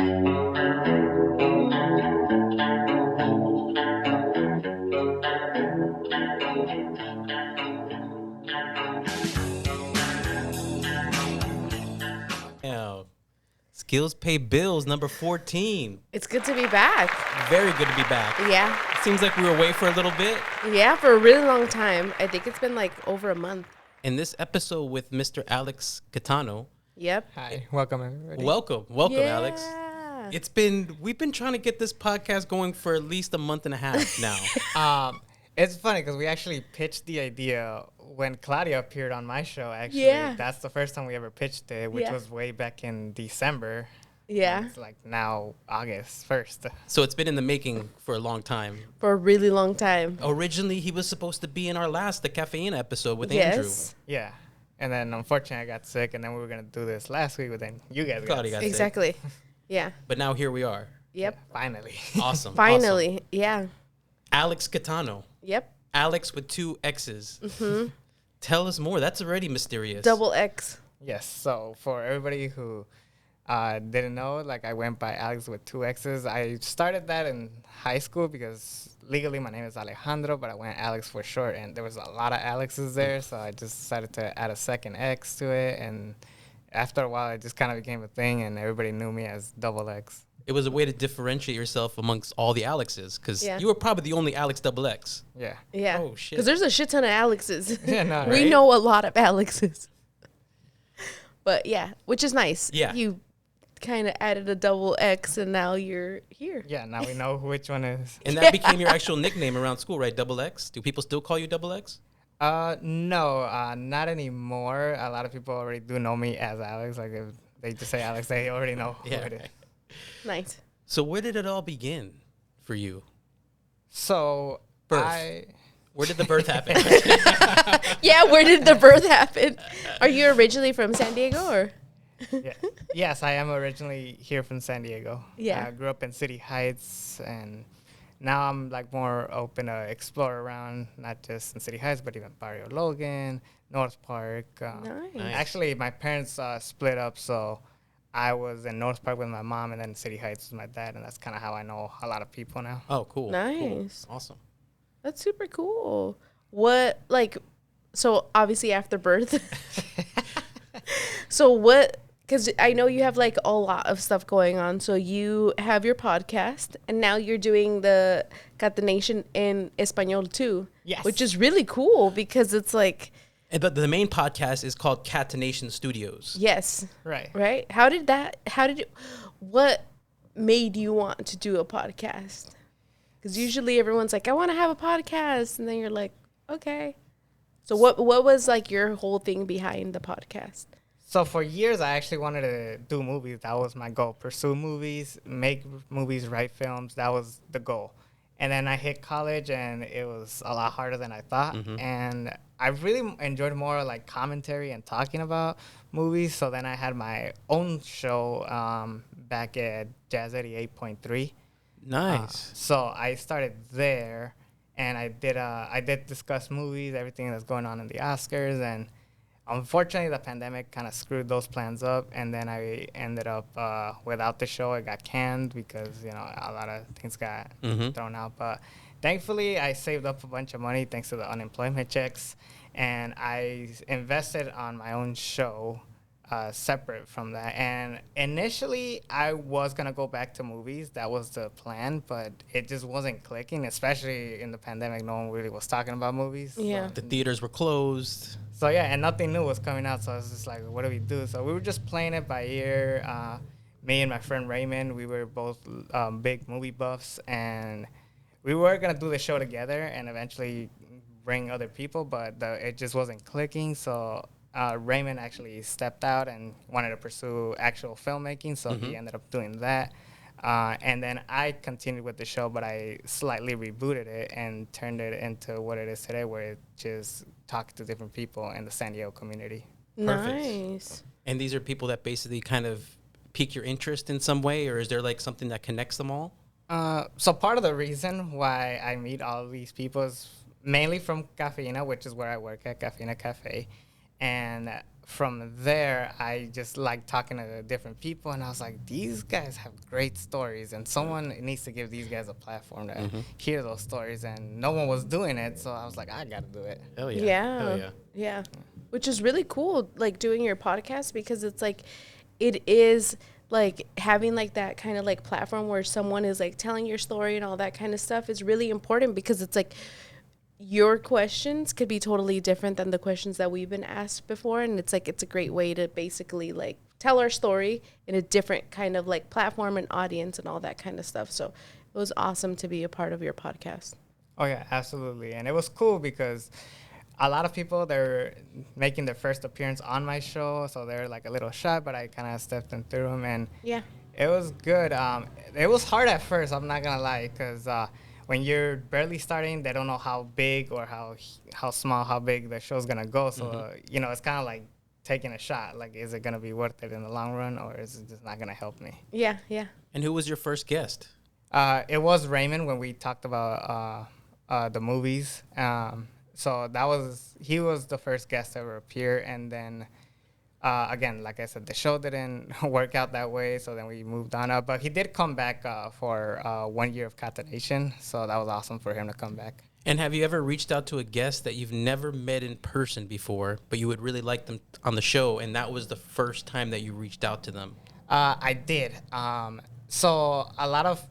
Now, Skills Pay Bills, number 14. It's good to be back. Very good to be back. Yeah. Seems like we were away for a little bit. Yeah, for a really long time. I think it's been like over a month. In this episode with Mr. Alexx Catano. Yep. Hi, welcome everybody. Welcome, Yeah. Alex. We've been trying to get this podcast going for at least a month and a half now. It's funny because we actually pitched the idea when Claudia appeared on my show. Actually, Yeah. that's the first time we ever pitched it, which Yeah. was way back in December. Yeah. And it's like now August 1st. So it's been in the making for a long time. For a really long time. Originally, he was supposed to be in the Caffeine episode with Yes. Andrew. Yeah. And then unfortunately I got sick, and then we were going to do this last week, but then you guys got Claudia sick. got sick. Exactly. Yeah. But now here we are. Yep. Finally. Awesome. Finally. Yeah. Awesome. Alexx Catano. Yep. Alex with 2 X's. Mm-hmm. Tell us more. That's already mysterious. Double X. Yes. So for everybody who didn't know, like I went by Alex with 2 X's. I started that in high school because legally my name is Alejandro, but I went Alex for short, and there was a lot of Alexes there, so I just decided to add a second X to it, and after a while it just kind of became a thing, and everybody knew me as Double X. It was a way to differentiate yourself amongst all the Alexes because Yeah. you were probably the only Alex double X. Yeah. Yeah. Oh, shit. Because there's a shit ton of Alexes. Yeah, no, We right? know a lot of Alexes. But yeah, which is nice. Yeah. You kind of added a double X and now you're here. Yeah, now we know which one is. And that became your actual nickname around school, right? Double X? Do people still call you Double X? No, not anymore. A lot of people already do know me as Alex. Like if they just say Alex, they already know who it is. Nice. So where did it all begin for you? So Birth. Where did the birth happen? Yeah, where did the birth happen? Are you originally from San Diego or? Yeah. Yes, I am originally here from San Diego. Yeah. I grew up in City Heights, and now I'm like more open to explore around, not just in City Heights, but even Barrio Logan, North Park. Nice. Actually, my parents split up, so I was in North Park with my mom, and then City Heights with my dad, and that's kind of how I know a lot of people now. Oh, cool. Nice. Cool. Awesome. That's super cool. What, like, so obviously after birth. So what, because I know you have like a lot of stuff going on. So you have your podcast and now you're doing the Catanation in Espanol too. Yes. Which is really cool because it's like, But the main podcast is called Catanation Studios. yes. Right. Right? What made you want to do a podcast? Because usually everyone's like, I want to have a podcast. And then you're like, okay. So what was like your whole thing behind the podcast? So for years, I actually wanted to do movies. That was my goal. Pursue movies, make movies, write films. That was the goal. And then I hit college, and it was a lot harder than I thought. Mm-hmm. And I really enjoyed more like commentary and talking about movies. So then I had my own show back at Jazz 88.3. Nice. So I started there, and I did discuss movies, everything that's going on in the Oscars, and unfortunately the pandemic kind of screwed those plans up, and then I ended up without the show. It got canned because a lot of things got thrown out. But thankfully I saved up a bunch of money thanks to the unemployment checks, and I invested on my own show. Separate from that, and initially I was gonna go back to movies. That was the plan, but it just wasn't clicking, especially in the pandemic. No one really was talking about movies. Yeah. The theaters were closed. So yeah, and nothing new was coming out, so I was just like, what do we do? So we were just playing it by ear. Me and my friend Raymond, we were both big movie buffs, and we were gonna do the show together and eventually bring other people, but it just wasn't clicking. So Raymond actually stepped out and wanted to pursue actual filmmaking, so he ended up doing that. And then I continued with the show, but I slightly rebooted it and turned it into what it is today, where it just talks to different people in the San Diego community. Perfect. Nice. And these are people that basically kind of pique your interest in some way, or is there like something that connects them all? So part of the reason why I meet all of these people is mainly from Cafeína, which is where I work at, Cafeína Cafe. And from there, I just like talking to different people, and I was like, these guys have great stories, and someone needs to give these guys a platform to hear those stories, and no one was doing it, so I was like, I gotta do it. Hell yeah. Yeah. Hell yeah. Yeah. Which is really cool, like doing your podcast, because it's like, it is like having like that kind of like platform where someone is like telling your story and all that kind of stuff is really important, because it's like your questions could be totally different than the questions that we've been asked before. And it's like, it's a great way to basically like tell our story in a different kind of like platform and audience and all that kind of stuff. So it was awesome to be a part of your podcast. Oh yeah, absolutely. And it was cool because a lot of people, they're making their first appearance on my show, so they're like a little shy, but I kind of stepped in through them, and Yeah. it was good. It was hard at first, I'm not gonna lie, because when you're barely starting, they don't know how big or how small, how big the show's gonna go. So you know, it's kind of like taking a shot. Like, is it gonna be worth it in the long run, or is it just not gonna help me? Yeah. Yeah. And who was your first guest? It was Raymond when we talked about the movies. So he was the first guest to ever appear, and then again, like I said, the show didn't work out that way, so then we moved on up. But he did come back for 1 year of Catano, so that was awesome for him to come back. And have you ever reached out to a guest that you've never met in person before, but you would really like them on the show, and that was the first time that you reached out to them? I did. So a lot of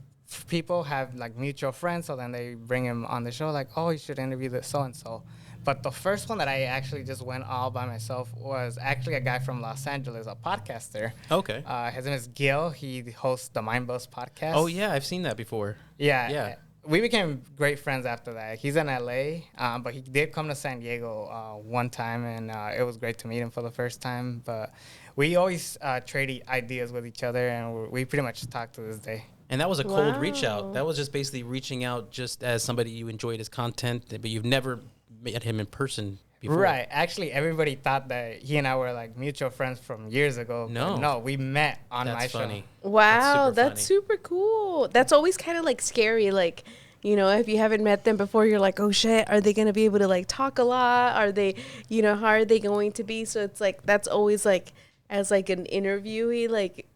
people have like mutual friends, so then they bring him on the show, like, oh, you should interview this so-and-so. But the first one that I actually just went all by myself was actually a guy from Los Angeles, a podcaster. Okay. His name is Gil. He hosts the Mind Buzz podcast. Oh, yeah, I've seen that before. Yeah. We became great friends after that. He's in LA, but he did come to San Diego one time, and it was great to meet him for the first time. But we always trade ideas with each other, and we pretty much talk to this day. And that was a cold reach Wow. out. That was just basically reaching out just as somebody you enjoyed his content, but you've never met him in person before. Right. Actually, everybody thought that he and I were like mutual friends from years ago. No. But no, we met on That's my funny. show. Wow, That's that's super cool. That's always kind of like scary. Like, you know, if you haven't met them before, you're like, oh shit, are they going to be able to like talk a lot? Are they, you know, how are they going to be? So it's like, that's always like, as like an interviewee, like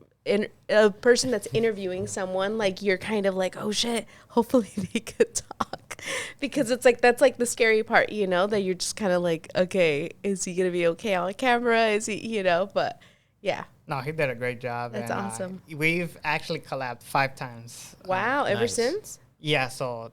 a person that's interviewing someone, like you're kind of like, oh shit, hopefully they could talk. Because it's like, that's like the scary part, you know, that you're just kind of like, okay, is he going to be okay on camera? Is he, you know, but yeah. No, he did a great job. That's and, awesome. We've actually collabed 5 times. Wow, ever nice. since? Yeah, so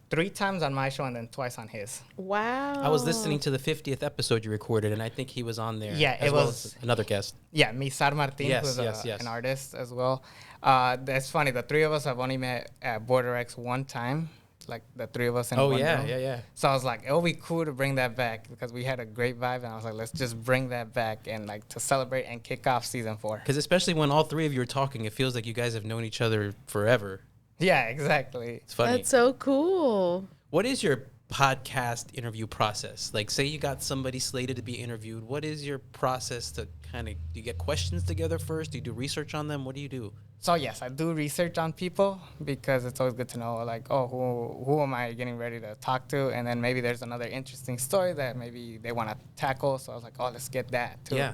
3 times on my show and then twice on his. Wow. I was listening to the 50th episode you recorded, and I think he was on there. Yeah, as it well was- as another guest. Yeah, Misar Martin, Yes, who's yes. an artist as well. That's funny. The 3 of us have only met at Border X one time, like the 3 of us in Oh, one yeah, room. yeah. So I was like, it'll be cool to bring that back because we had a great vibe, and I was like, let's just bring that back and like to celebrate and kick off season 4. Because especially when all 3 of you are talking, it feels like you guys have known each other forever. Yeah, exactly. It's funny. That's so cool. What is your podcast interview process? Like, say you got somebody slated to be interviewed. What is your process to kind of, do you get questions together first? Do you do research on them? What do you do? So yes, I do research on people because it's always good to know, like, oh, who am I getting ready to talk to? And then maybe there's another interesting story that maybe they want to tackle. So I was like, oh, let's get that too. Yeah.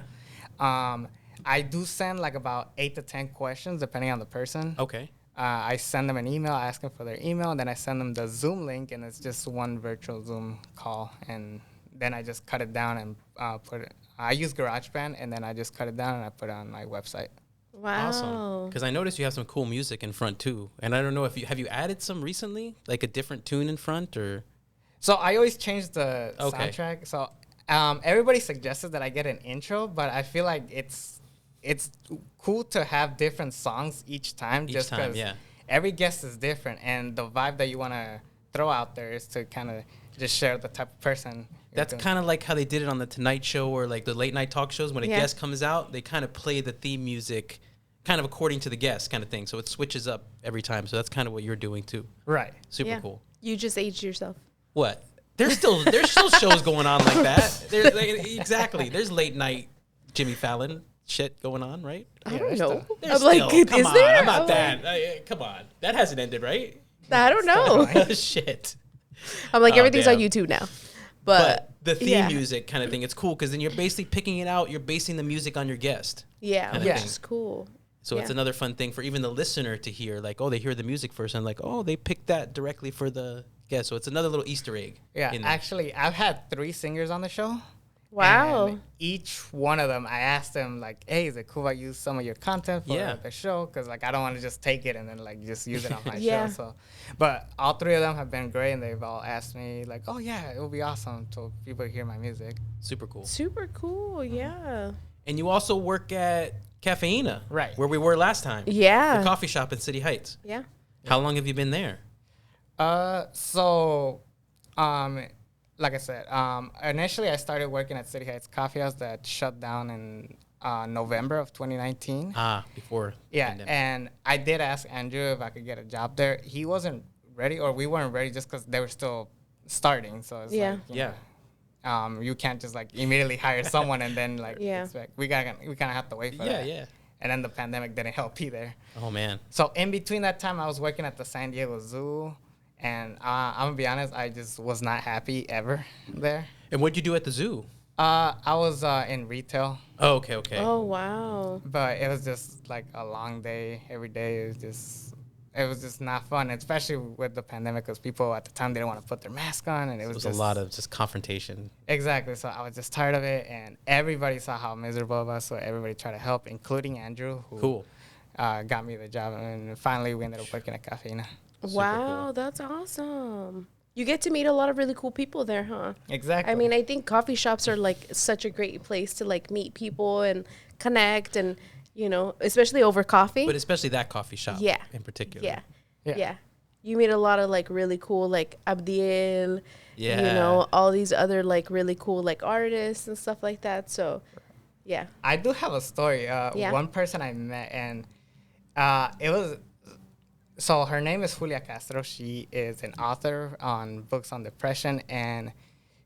I do send like about 8 to 10 questions depending on the person. Okay. I send them an email, ask them for their email, and then I send them the Zoom link, and it's just one virtual Zoom call. And then I just cut it down and put it. I use GarageBand, and then I just cut it down and I put it on my website. Wow. Awesome. Because I noticed you have some cool music in front too. And I don't know if have you added some recently? Like a different tune in front or? So I always change the Okay. soundtrack. So everybody suggested that I get an intro, but I feel like it's cool to have different songs each time. Each Just time, because yeah. every guest is different, and the vibe that you want to throw out there is to kind of just share the type of person. you're That's doing. kind of like how they did it on the Tonight Show or like the late night talk shows. When a Yeah. guest comes out, they kind of play the theme music kind of according to the guest kind of thing. So it switches up every time. So that's kind of what you're doing too. Right. Super Yeah. cool. You just aged yourself. What? There's still shows going on like that. Exactly. There's late night Jimmy Fallon shit going on, right? I Yeah, don't there's know. still- There's I'm like, still- come is on, there? I'm not I'm that. Come on. That hasn't ended, right? I don't know. Shit. I'm like, Oh, everything's damn. on YouTube now. But the theme Yeah. music kind of thing. It's cool because then you're basically picking it out. You're basing the music on your guest. Yeah, Kinda which thing. is cool. So it's Yeah. another fun thing for even the listener to hear. Like, oh, they hear the music first, and like, oh, they picked that directly for the guest. So it's another little Easter egg. Yeah, in there. actually, I've had 3 singers on the show. Wow. And each one of them, I asked them, like, hey, is it cool if I use some of your content for Yeah. the show? Because, like, I don't want to just take it and then, like, just use it on my Yeah. show. So, but all 3 of them have been great, and they've all asked me, like, oh, yeah, it would be awesome to people hear my music. Super cool. Super cool. Yeah. And you also work at Cafeína, Right. where we were last time. Yeah. The coffee shop in City Heights. Yeah. How long have you been there? So, like I said, initially I started working at City Heights Coffee House that shut down in November of 2019. Before. Yeah, pandemic. and I did ask Andrew if I could get a job there. He wasn't ready, or we weren't ready, just because they were still starting. So it's Yeah. like, Yeah. you can't just like immediately hire someone and then like Yeah. expect. We kind of have to wait for Yeah, that. yeah. And then the pandemic didn't help either. Oh man. So in between that time, I was working at the San Diego Zoo, and I'm gonna be honest, I just was not happy ever there. And what'd you do at the zoo? I was in retail, Oh, okay, okay. Oh, wow. but it was just like a long day every day. It was just not fun, especially with the pandemic, because people at the time didn't want to put their mask on, and it It was was just a lot of just confrontation. exactly. So I was just tired of it, and everybody saw how miserable I was, so everybody tried to help, including Andrew, who Cool. got me the job, and finally we ended up working at Cafeína. Wow, that's awesome. You get to meet a lot of really cool people there, huh? Exactly. I mean, I think coffee shops are like such a great place to like meet people and connect and, you know, especially over coffee. But especially that coffee shop Yeah. in particular. Yeah. Yeah. Yeah. You meet a lot of like really cool like Abdiel, Yeah. you know, all these other like really cool like artists and stuff like that. So, yeah. I do have a story. Yeah. One person I met, and it was, so her name is Julia Castro. She is an author on books on depression, and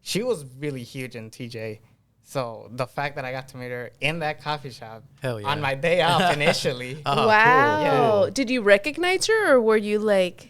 she was really huge in TJ. So the fact that I got to meet her in that coffee shop Hell yeah. on my day off initially, Oh, Wow. Yeah. Did you recognize her or were you like,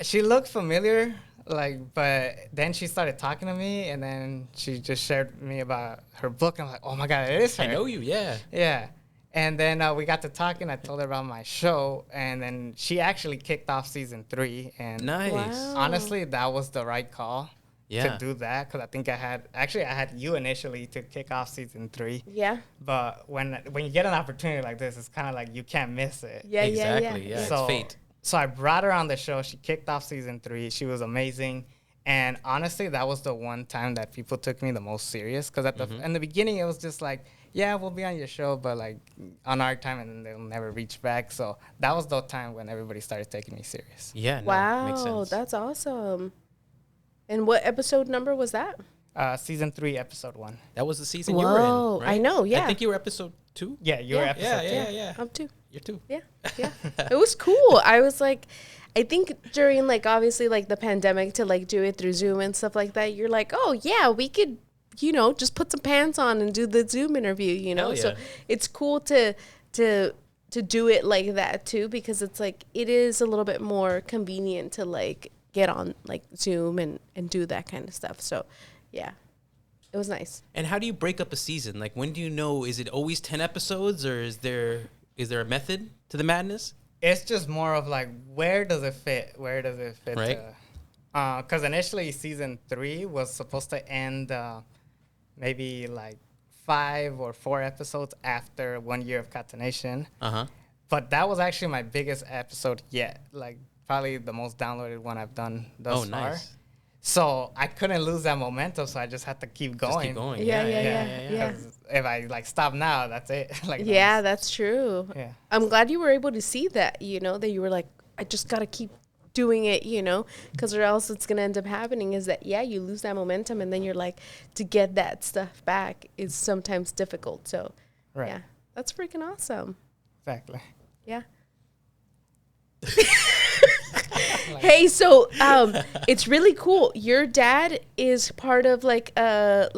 she looked familiar, like, but then she started talking to me, and then she just shared with me about her book. I'm like, oh my God, it is her. I know you, yeah. Yeah. And then we got to talking. I told her about my show, and then she actually kicked off season 3. And Nice. Wow. honestly, that was the right call Yeah. to do that, because I think I had you initially to kick off season 3. yeah, But when you get an opportunity like this, it's kind of like you can't miss it. yeah, Exactly, yeah, yeah. So, It's fate. so I brought her on the show. She kicked off season 3. She was amazing. And honestly, that was the one time that people took me the most serious. Because in the beginning, it was just like, yeah, we'll be on your show, but like on our time, and then they'll never reach back. So that was the time when everybody started taking me serious. Yeah, no, makes Wow, sense. that's awesome. And what episode number was that? Season 3, episode 1. That was the season you were in, Whoa, right? I know, yeah. I think you were episode 2. Yeah, you were Yeah. episode 2. Yeah. Up to. You're 2. Yeah, yeah. It was cool. I was like, I think during like obviously like the pandemic to like do it through Zoom and stuff like that, you're like, oh yeah, we could, you know, just put some pants on and do the Zoom interview, you know? Hell So yeah. it's cool to do it like that too, because it's like it is a little bit more convenient to like get on like Zoom and do that kind of stuff. So yeah. It was nice. And how do you break up a season? Like, when do you know? Is it always 10 episodes, or is there a method to the madness? It's just more of like, where does it fit? Where does it fit? Right. Because initially season 3 was supposed to end maybe like 5 or 4 episodes after 1 year of Catanation. Uh-huh. But that was actually my biggest episode yet. Like probably the most downloaded one I've done thus Oh, far. nice. So I couldn't lose that momentum, so I just had to keep going. Just keep going. Yeah. 'Cause if I like stop now, that's it. Like Yeah, that's true. Yeah. I'm glad you were able to see that, you know, that you were like, I just got to keep doing it, you know, because or else it's going to end up happening is that, yeah, you lose that momentum and then you're like, to get that stuff back is sometimes difficult. So, Right. yeah, that's freaking awesome. Exactly. Yeah. Hey, so it's really cool. Your dad is part of like a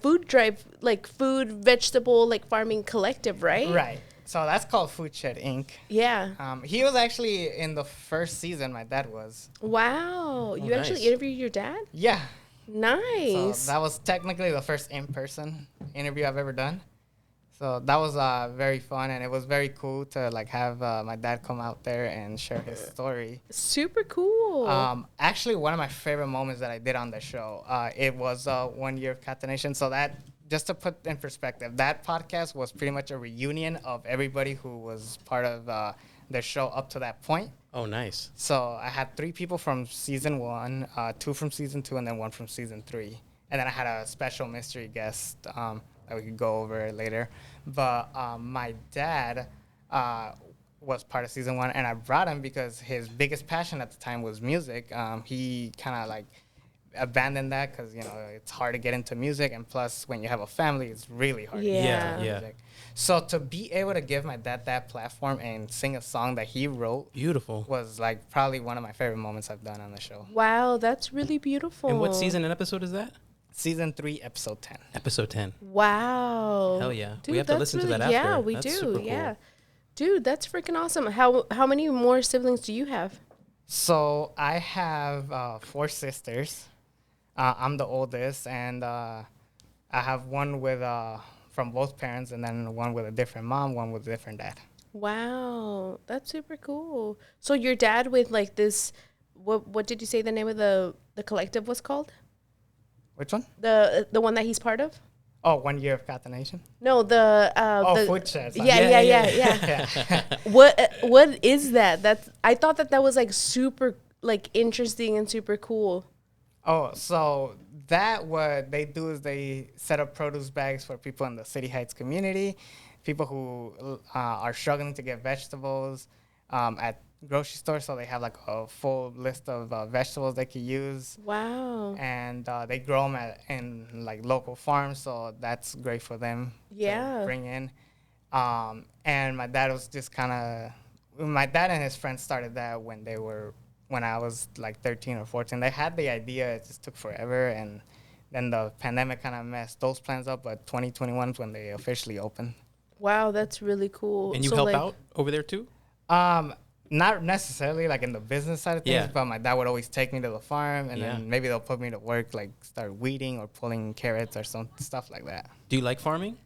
food drive, like food vegetable like farming collective, right? Right. So that's called Food Shed Inc. Yeah. He was actually in the first season. My dad was. Wow. You nice. actually interviewed your dad? Yeah. Nice. So that was technically the first in-person interview I've ever done. So that was very fun, and it was very cool to like have my dad come out there and share his story. Super cool. Actually, one of my favorite moments that I did on the show, it was 1 year of Catanation. So that, just to put in perspective, that podcast was pretty much a reunion of everybody who was part of the show up to that point. Oh, nice. So I had 3 people from season 1, 2 from season 2, and then 1 from season 3. And then I had a special mystery guest that we could go over later. But my dad was part of season 1, and I brought him because his biggest passion at the time was music. He kind of like abandoned that because, you know, it's hard to get into music, and plus when you have a family, it's really hard to get Yeah. into music. So to be able to give my dad that platform and sing a song that he wrote Beautiful. was like probably one of my favorite moments I've done on the show. Wow, that's really beautiful. And what season and episode is that? Season 3, episode 10. Episode 10. Wow. Hell yeah. Dude, We have to that's listen to that after. Yeah, we That's do. super cool. Yeah. Dude, that's freaking awesome. How many more siblings do you have? So I have 4 sisters. I'm the oldest, and I have one with from both parents, and then one with a different mom, one with a different dad. Wow, that's super cool. So your dad with like this, what did you say the name of the collective was called? Which one? The one that he's part of? Oh, 1 year of Catanation. No, the the, Food shares. Yeah. What is that? I thought that was like super like interesting and super cool. Oh, so that what they do is they set up produce bags for people in the City Heights community, people who are struggling to get vegetables at grocery stores. So they have like a full list of vegetables they could use. Wow. And they grow them in like local farms, so that's great for them Yeah. to bring in. And my dad was just my dad and his friends started that when I was like 13 or 14. They had the idea, it just took forever, and then the pandemic kind of messed those plans up, but 2021 is when they officially opened. Wow, that's really cool. And you So, help like, out over there too? Not necessarily like in the business side of things, Yeah. but my dad would always take me to the farm, and Yeah. then maybe they'll put me to work, like start weeding or pulling carrots or some stuff like that. Do you like farming?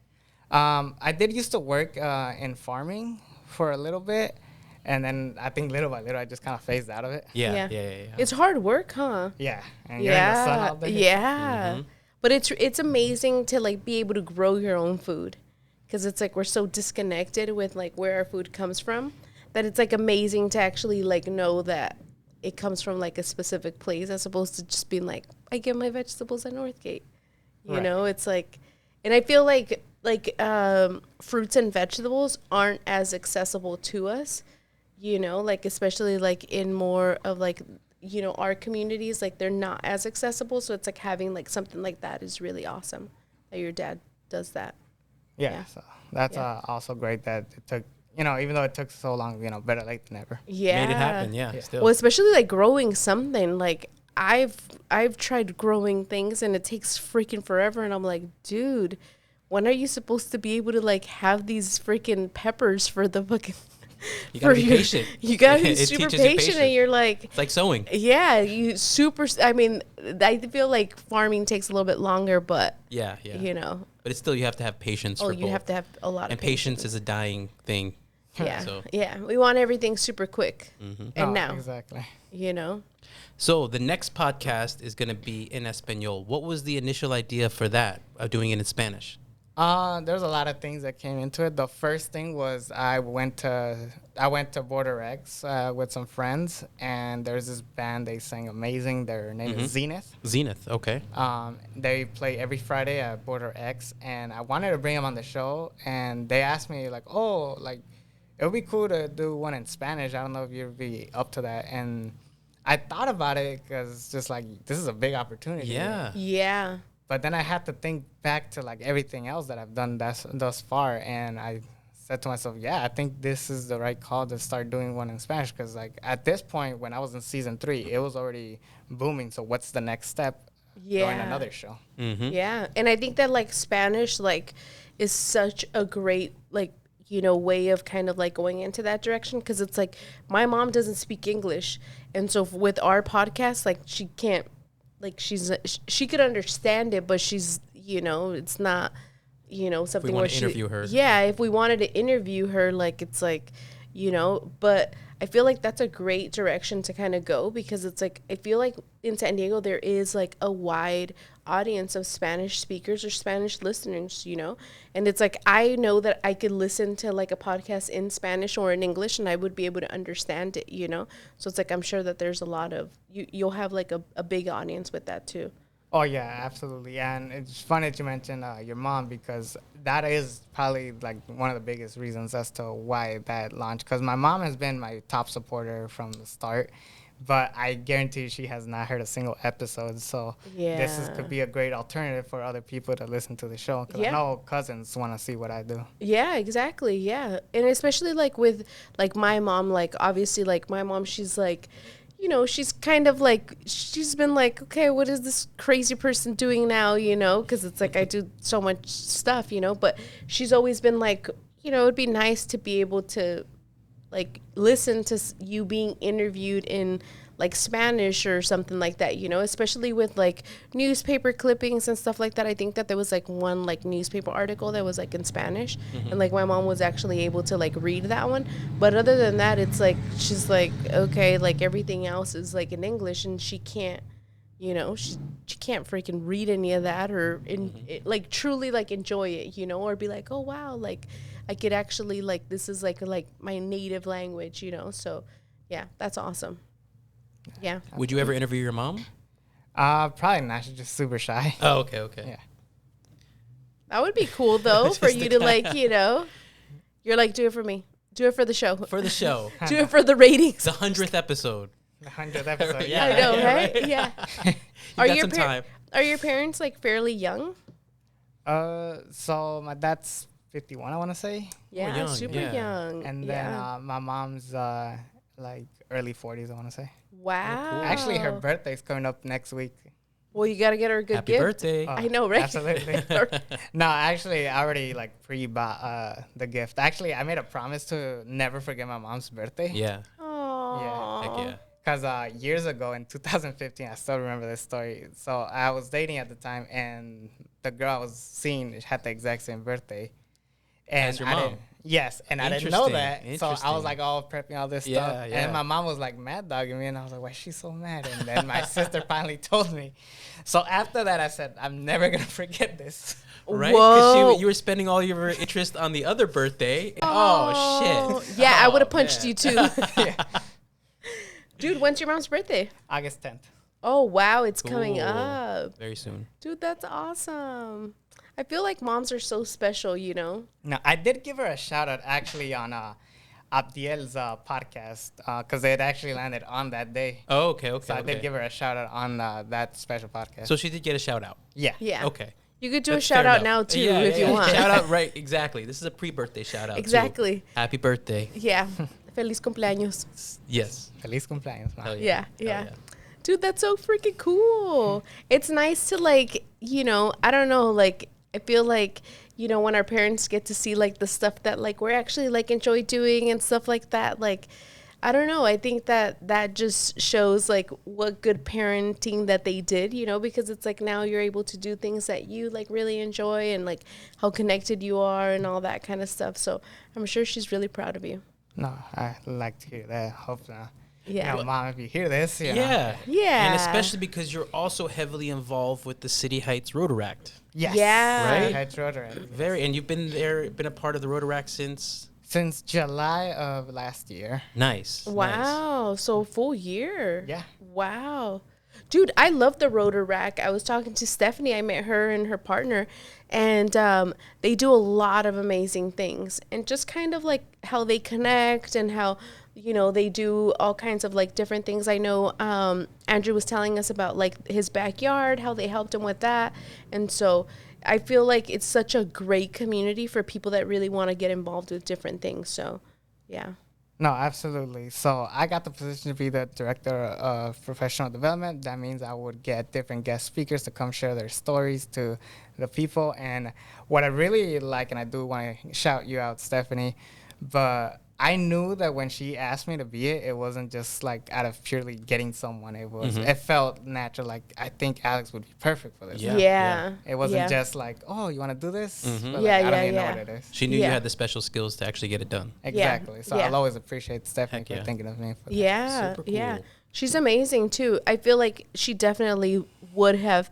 I did used to work in farming for a little bit, and then I think little by little I just kind of phased out of it. Yeah. It's hard work, huh? Yeah, and you're in the sun Yeah. all day. Yeah. But it's amazing to like be able to grow your own food, because it's like we're so disconnected with like where our food comes from, that it's like amazing to actually like know that it comes from like a specific place, as opposed to just being like, I get my vegetables at Northgate. You Right. know, it's like, and I feel like fruits and vegetables aren't as accessible to us, you know, like especially like in more of like, you know, our communities, like they're not as accessible. So it's like having like something like that is really awesome that your dad does that. Yeah, so that's Yeah. Also great that it took, you know, even though it took so long, you know, better late than never. Yeah. Made it happen, yeah. Still. Well, especially like growing something, like I've tried growing things and it takes freaking forever, and I'm like, dude, when are you supposed to be able to like have these freaking peppers for the fucking You gotta be your- patient. You gotta be It super teaches you patient, and patience. you're like, It's like sewing. yeah, I mean, I feel like farming takes a little bit longer, but Yeah. you know, But it's still, you have to have patience oh, for you both. have to have a lot And of patience is a dying thing. Yeah, So, yeah, we want everything super quick, and Oh, now, exactly. you know. so the next podcast is going to be in Espanol. What was the initial idea for that, of doing it in Spanish? There's a lot of things that came into it. The first thing was I went to Border X with some friends, and there's this band, they sang amazing. Their name is Zenith. Zenith, okay. They play every Friday at Border X, and I wanted to bring them on the show, and they asked me like, oh, like it would be cool to do one in Spanish. I don't know if you'd be up to that. And I thought about it because it's just like, this is a big opportunity. Yeah. Yeah, But then I had to think back to like everything else that I've done thus far, and I said to myself, yeah, I think this is the right call to start doing one in Spanish, because like at this point when I was in season 3, it was already booming. So what's the next step? yeah, Doing another show. yeah. And I think that like Spanish like is such a great like, you know, way of kind of like going into that direction, because it's like my mom doesn't speak English, and so with our podcast, like she can't like she could understand it, but she's, you know, it's not, you know, something where to interview her. Yeah, if we wanted to interview her, like it's like, you know, but I feel like that's a great direction to kind of go, because it's like I feel like in San Diego there is like a wide audience of Spanish speakers or Spanish listeners, you know, and it's like I know that I could listen to like a podcast in Spanish or in English and I would be able to understand it, you know. So it's like I'm sure that there's a lot of you'll have like a big audience with that too. Oh yeah, absolutely. And it's funny that you mentioned your mom, because that is probably like one of the biggest reasons as to why that launched. Because my mom has been my top supporter from the start, but I guarantee she has not heard a single episode. So could be a great alternative for other people to listen to the show. Because I know cousins want to see what I do. Yeah, exactly. Yeah, and especially like with like my mom, like obviously like my mom, she's like, you know, she's kind of like, she's been like, okay, what is this crazy person doing now, you know, because it's like I do so much stuff, you know, but she's always been like, you know, it'd be nice to be able to like listen to you being interviewed in like Spanish or something like that, you know, especially with like newspaper clippings and stuff like that. I think that there was like one like newspaper article that was like in Spanish, and like my mom was actually able to like read that one. But other than that, it's like she's like, okay, like everything else is like in English, and she can't, you know, she can't freaking read any of that or like truly like enjoy it, you know, or be like, oh wow, like I could actually like this is like my native language, you know. So yeah, that's awesome. Yeah. Would you ever interview your mom? Probably not. She's just super shy. Oh, okay. Yeah. That would be cool though for you to like, you know, you're like, do it for me, do it for the show, For the show. do it for the ratings. The 100th episode. The 100th episode. Yeah. I know, yeah, right? right? Yeah. You Are got your some time. Are your parents like fairly young? So my dad's 51, I want to say. Yeah, young, super yeah. young. And then my mom's like early 40s, I want to say. Wow. Actually, her birthday's coming up next week. Well, you got to get her a good Happy gift. birthday. I know, right? Absolutely. No, actually, I already like pre-bought the gift. Actually, I made a promise to never forget my mom's birthday. Yeah. Aww. Heck yeah. Because years ago in 2015, I still remember this story. So I was dating at the time, and the girl I was seeing had the exact same birthday. And As your I mom? didn't, yes, and I didn't know that. So I Interesting. was like all prepping all this Yeah, stuff. yeah. And my mom was like mad dogging me, and I was like, why is she so mad? And then my sister finally told me. So after that, I said, I'm never going to forget this. Right? Whoa. Because you were spending all your interest on the other birthday. Oh, shit. Yeah, I Oh, would have punched man. you too. Yeah. Dude, when's your mom's birthday? August 10th. Oh, wow, it's coming Cool. up. Very soon. Dude, that's awesome. I feel like moms are so special, you know? No, I did give her a shout out actually on Abdiel's podcast because it actually landed on that day. Oh, okay. So I did give her a shout out on that special podcast. So she did get a shout out. yeah. Yeah. Okay. You could do That's a shout fair out enough. now too Yeah, if yeah, you yeah. want. Shout out, right? Exactly. This is a pre-birthday shout out. too. Exactly. Happy birthday. Yeah. Feliz cumpleaños. Yes. Feliz cumpleaños, ma. Hell Yeah, Hell yeah. Dude, that's so freaking cool. It's nice to like, you know, I don't know, like I feel like, you know, when our parents get to see like the stuff that like we're actually like enjoy doing and stuff like that, like I don't know, I think that just shows like what good parenting that they did, you know, because it's like now you're able to do things that you like really enjoy and like how connected you are and all that kind of stuff. So I'm sure she's really proud of you. No, I like to hear that. Hope not. Yeah. You know, Mom, if you hear this, you know. Yeah. Yeah. And especially because you're also heavily involved with the City Heights Rotaract. Yes. Yeah. Right? Heights Rotary. Very, and you've been a part of the Rotaract since. Since July of last year. Nice. Nice. Wow. So full year. Yeah. Wow. Dude, I love the Rotaract. I was talking to Stephanie. I met her and her partner, and they do a lot of amazing things. And just kind of like how they connect and how, you know, they do all kinds of like different things. I know Andrew was telling us about like his backyard, how they helped him with that. And so I feel like it's such a great community for people that really want to get involved with different things. So, yeah. No, absolutely. So I got the position to be the director of professional development. That means I would get different guest speakers to come share their stories to the people. And what I really like, and I do want to shout you out, Stephanie, but I knew that when she asked me to be it, it wasn't just like out of purely getting someone. It was, it felt natural. Like, I think Alexx would be perfect for this. Yeah. Yeah. It wasn't Yeah. just like, oh, you want to do this? But, Yeah, like, I don't yeah, even know yeah. what it is. She knew you Yeah. had the special skills to actually get it done. Exactly. So Yeah. I'll always appreciate Stephanie Heck for yeah. thinking of me for that. Yeah, Super yeah. cool. She's amazing too. I feel like she definitely would have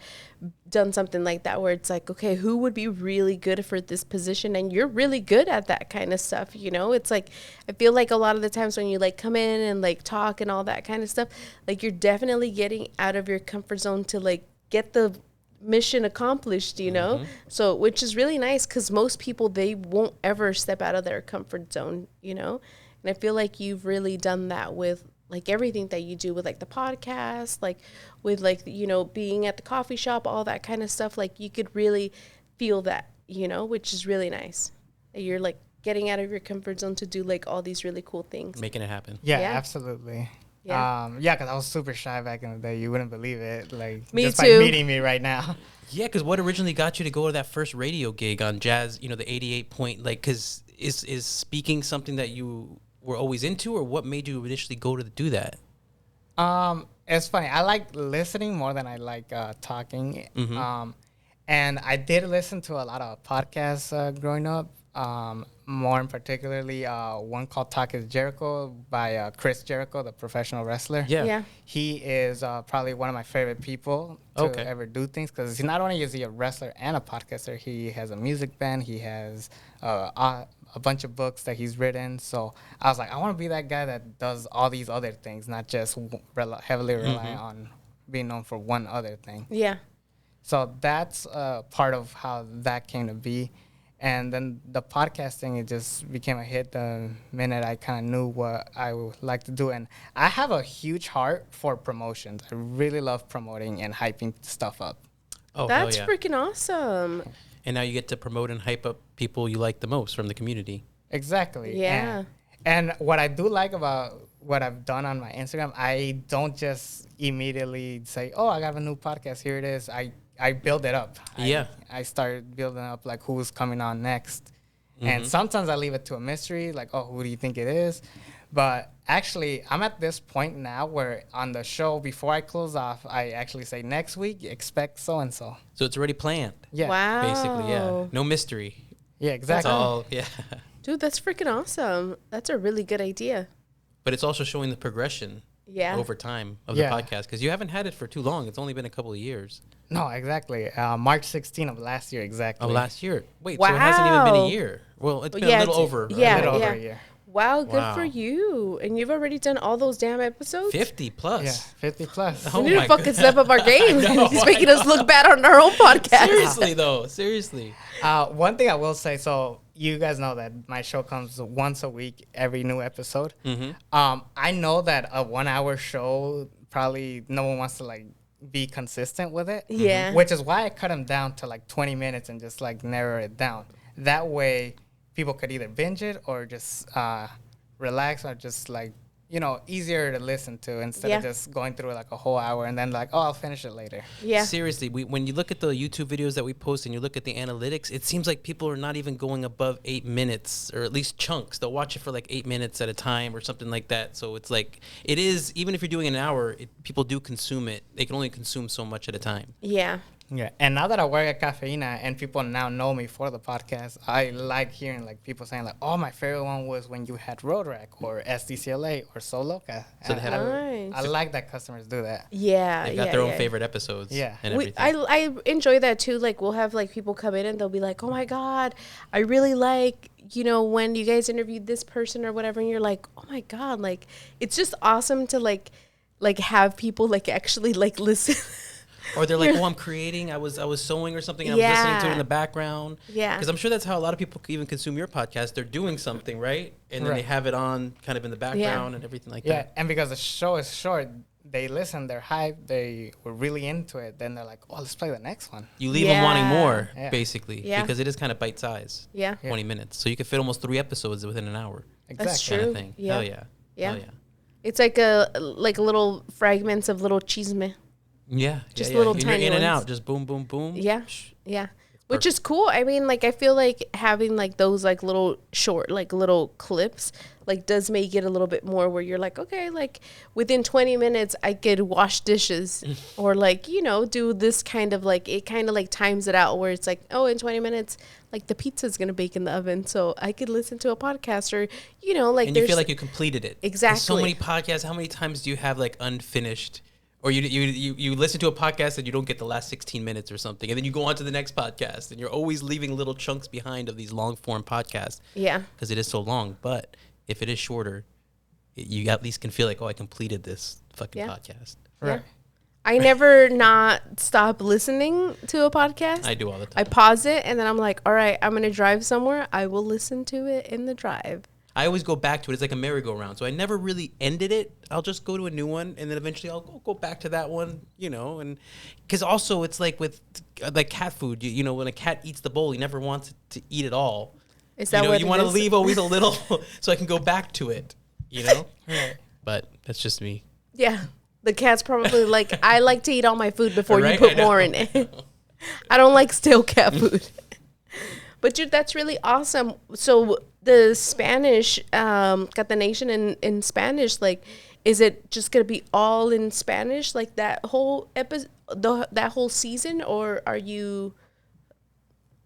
done something like that where it's like, okay, who would be really good for this position? And you're really good at that kind of stuff, you know? It's like, I feel like a lot of the times when you like come in and like talk and all that kind of stuff, like you're definitely getting out of your comfort zone to like get the mission accomplished, you know? So, which is really nice because most people, they won't ever step out of their comfort zone, you know? And I feel like you've really done that with like everything that you do with like the podcast, like with like, you know, being at the coffee shop, all that kind of stuff. Like you could really feel that, you know, which is really nice. That you're like getting out of your comfort zone to do like all these really cool things. Making it happen. Yeah, Yeah. absolutely. Yeah. Yeah, because I was super shy back in the day. You wouldn't believe it. Like, Me just too. by meeting me right now. Yeah, because what originally got you to go to that first radio gig on Jazz, you know, the 88 point, like, because is speaking something that you were always into, or what made you initially go to do that? It's funny. I like listening more than I like talking. And I did listen to a lot of podcasts growing up. More in particularly one called Talk is Jericho by Chris Jericho, the professional wrestler. Yeah. Yeah. He is probably one of my favorite people to ever do things, because he not only is he a wrestler and a podcaster, he has a music band, he has a bunch of books that he's written. So I was like, I want to be that guy that does all these other things, not just heavily rely on being known for one other thing. Yeah. So that's part of how that came to be. And then the podcasting, it just became a hit the minute I kind of knew what I would like to do. And I have a huge heart for promotions. I really love promoting and hyping stuff up. Oh, That's hell yeah. freaking awesome. And now you get to promote and hype up people you like the most from the community. Exactly. Yeah. And what I do like about what I've done on my Instagram, I don't just immediately say, oh, I got a new podcast, here it is. I build it up. Yeah. I start building up like who's coming on next. And sometimes I leave it to a mystery, like, oh, who do you think it is? But actually, I'm at this point now where on the show, before I close off, I actually say next week, expect so-and-so. So it's already planned. Yeah. Wow. Basically, yeah. No mystery. Yeah, It's exactly. all, yeah. Dude, that's freaking awesome. That's a really good idea. But it's also showing the progression Yeah. over time of Yeah. the podcast, because you haven't had it for too long. It's only been a couple of years. No, exactly. March 16th of last year, exactly. Oh, last year. Wait, so it hasn't even been Wow. a year. Well, it's been Yeah, a little it's- over. yeah. A little over a year. Wow, good Wow. for you. And you've already done all those damn episodes? 50 plus. Yeah, 50 plus. Oh We need my to fucking God. step up our game. know, He's I making us look bad on our own podcast. Seriously, though. Seriously. One thing I will say, so you guys know that my show comes once a week, every new episode. I know that a 1 hour show, probably no one wants to like be consistent with it. Yeah. Which is why I cut them down to like 20 minutes and just like narrow it down. That way people could either binge it or just relax, or just like, you know, easier to listen to instead of Yeah. just going through like a whole hour and then like, oh, I'll finish it later. Yeah. Seriously, when you look at the YouTube videos that we post and you look at the analytics, it seems like people are not even going above 8 minutes, or at least chunks. They'll watch it for like 8 minutes at a time or something like that. So it's like, it is, even if you're doing an hour, people do consume it. They can only consume so much at a time. Yeah. Yeah, and now that I work at Cafeína and people now know me for the podcast, I like hearing like people saying like, "Oh, my favorite one was when you had Road Rack or SDCLA or Soloca." So they had Nice. I like that customers do that. Yeah. They've got yeah, their own yeah. favorite episodes Yeah. and We, everything. I enjoy that too. Like we'll have like people come in and they'll be like, "Oh my god, I really like, you know, when you guys interviewed this person or whatever," and you're like, "Oh my god, like it's just awesome to like have people like actually like listen." Or they're like, "Oh, I'm creating. I was sewing or something. And I was listening to it in the background." Yeah. Because I'm sure that's how a lot of people even consume your podcast. They're doing something, right? And then they Right. have it on kind of in the background and everything like Yeah, that. and because the show is short, they listen, they're hyped, they were really into it. Then they're like, "Oh, let's play the next one." You leave them wanting Yeah. more, Yeah. basically, Yeah. because it is kind of bite size. Yeah. 20 minutes. So you could fit almost 3 episodes within an hour. That's Exactly. Kind True. of thing. Yeah. Hell yeah. Yeah. Hell yeah. It's like a little fragments of little chisme. Yeah. Just yeah, little and tiny you're in and ones. out. Just boom, boom, boom. Yeah. Shh. Yeah. Which is cool. I mean, like, I feel like having like those like little short, like little clips, like does make it a little bit more where you're like, okay, like within 20 minutes I could wash dishes or like, you know, do this kind of like, it kind of like times it out where it's like, oh, in 20 minutes, like the pizza's going to bake in the oven. So I could listen to a podcast or, you know, like and you feel like you completed it. Exactly. There's so many podcasts. How many times do you have like unfinished? Or you listen to a podcast and you don't get the last 16 minutes or something. And then you go on to the next podcast. And you're always leaving little chunks behind of these long-form podcasts. Yeah. Because it is so long. But if it is shorter, you at least can feel like, oh, I completed this fucking podcast. Right. Yeah. I never not stop listening to a podcast. I do all the time. I pause it and then I'm like, all right, I'm going to drive somewhere. I will listen to it in the drive. I always go back to it. It's like a merry-go-round. So I never really ended it. I'll just go to a new one, and then eventually I'll go back to that one, you know. And because also it's like with like cat food, you know, when a cat eats the bowl, he never wants to eat it all. Is that what you want to leave always a little so I can go back to it, you know? But that's just me. Yeah. The cat's probably like, I like to eat all my food before Right? you put more in it. I don't like stale cat food. But dude, that's really awesome. So the Spanish, Catanation in Spanish, like, is it just gonna be all in Spanish, like that whole episode, that whole season, or are you?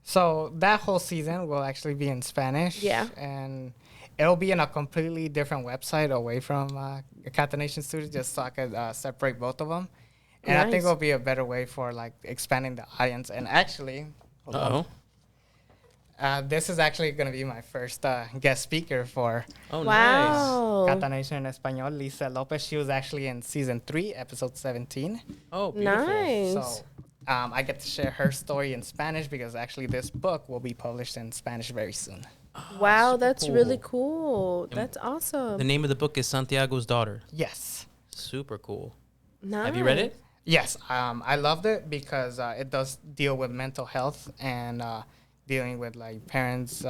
So that whole season will actually be in Spanish. Yeah. And it'll be in a completely different website away from Catanation Studios, just so I could separate both of them. And I think it'll be a better way for like expanding the audience. And actually, this is actually going to be my first guest speaker for Wow. Catanation en Español, Lisa Lopez. She was actually in season 3, episode 17. Oh, beautiful. Nice. So I get to share her story in Spanish because actually this book will be published in Spanish very soon. Wow, that's cool. really cool. That's awesome. The name of the book is Santiago's Daughter. Yes. Super cool. Nice. Have you read it? Yes. I loved it because it does deal with mental health and dealing with like parents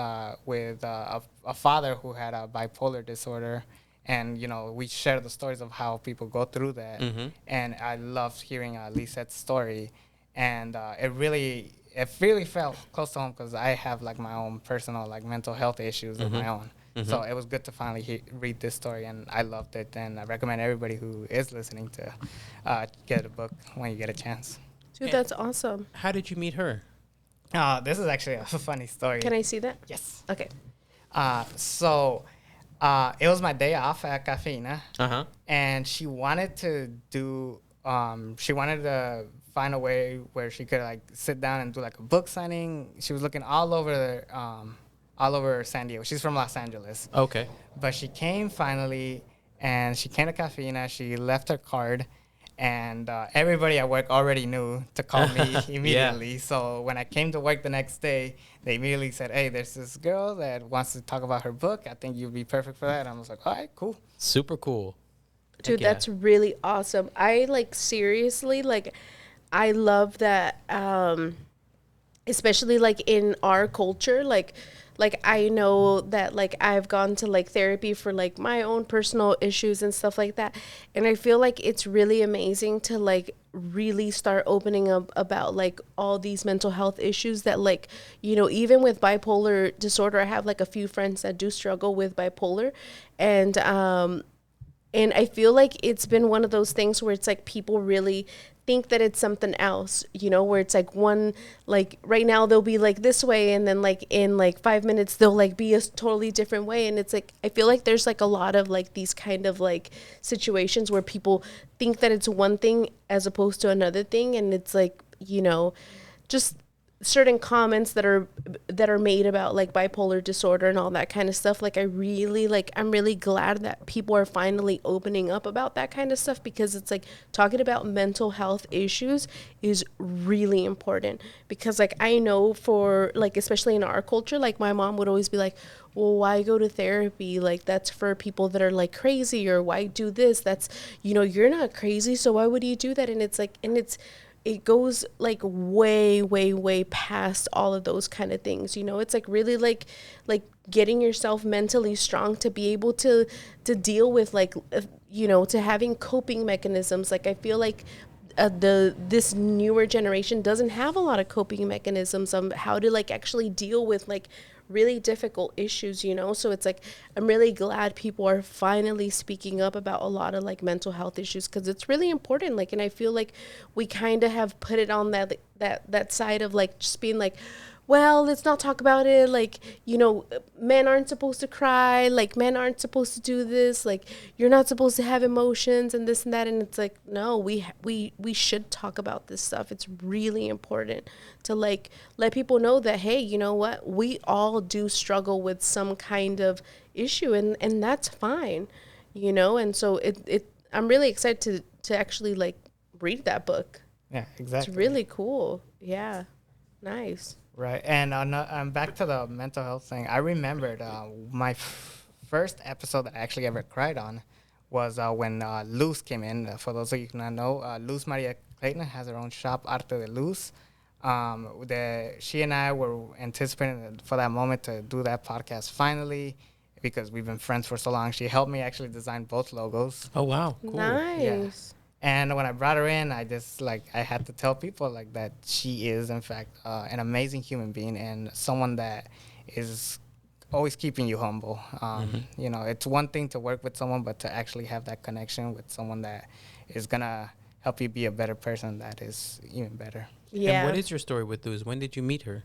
with a father who had a bipolar disorder. And, you know, we share the stories of how people go through that. Mm-hmm. And I loved hearing Lisette's story. And it really felt close to home because I have like my own personal like mental health issues of my own. Mm-hmm. So it was good to finally read this story, and I loved it. And I recommend everybody who is listening to get a book when you get a chance. Dude, that's awesome. How did you meet her? This is actually a funny story. Can I see that? Yes. Okay. So it was my day off at Cafeína, and she wanted to find a way where she could like sit down and do like a book signing. She was looking all over San Diego. She's from Los Angeles. Okay. But she came finally, and she came to Cafeína. She left her card, and everybody at work already knew to call me immediately. Yeah. So when I came to work the next day, they immediately said, hey, there's this girl that wants to talk about her book. I think you'd be perfect for that. And I was like, all right, cool. Super cool. Dude, that's really awesome. I like seriously, like, I love that, especially like in our culture, like I know that like I've gone to like therapy for like my own personal issues and stuff like that. And I feel like it's really amazing to like really start opening up about like all these mental health issues that like, you know, even with bipolar disorder, I have like a few friends that do struggle with bipolar. And I feel like it's been one of those things where it's like people really think that it's something else, you know, where it's like one, like right now they'll be like this way, and then like in like 5 minutes they'll like be a totally different way. And it's like, I feel like there's like a lot of like these kind of like situations where people think that it's one thing as opposed to another thing. And it's like, you know, just certain comments that are made about like bipolar disorder and all that kind of stuff. Like I'm really glad that people are finally opening up about that kind of stuff, because it's like talking about mental health issues is really important. Because like I know for like, especially in our culture, like my mom would always be like, well, why go to therapy? Like that's for people that are like crazy, or why do this? That's, you know, you're not crazy, so why would you do that? And it's like, it goes like way, way, way past all of those kind of things. You know, it's like really like getting yourself mentally strong to be able to deal with like, you know, to having coping mechanisms. Like I feel like this newer generation doesn't have a lot of coping mechanisms on how to like actually deal with like really difficult issues, you know? So it's like, I'm really glad people are finally speaking up about a lot of like mental health issues, because it's really important. Like, and I feel like we kind of have put it on that side of like just being like, well, let's not talk about it. Like, you know, men aren't supposed to cry. Like, men aren't supposed to do this. Like, you're not supposed to have emotions and this and that. And it's like, no, we should talk about this stuff. It's really important to like let people know that, hey, you know what? We all do struggle with some kind of issue, and that's fine, you know? And so I'm really excited to actually like read that book. Yeah, exactly. It's really cool. Yeah. Nice. Right, and back to the mental health thing. I remembered my first episode that I actually ever cried on was when Luz came in. For those of you who do not know, Luz Maria Clayton has her own shop, Arte de Luz. She and I were anticipating for that moment to do that podcast finally, because we've been friends for so long. She helped me actually design both logos. Oh, wow. Cool. Nice. Yeah. And when I brought her in, I had to tell people like that she is, in fact, an amazing human being and someone that is always keeping you humble. You know, it's one thing to work with someone, but to actually have that connection with someone that is going to help you be a better person, that is even better. Yeah. And what is your story with Luz? When did you meet her?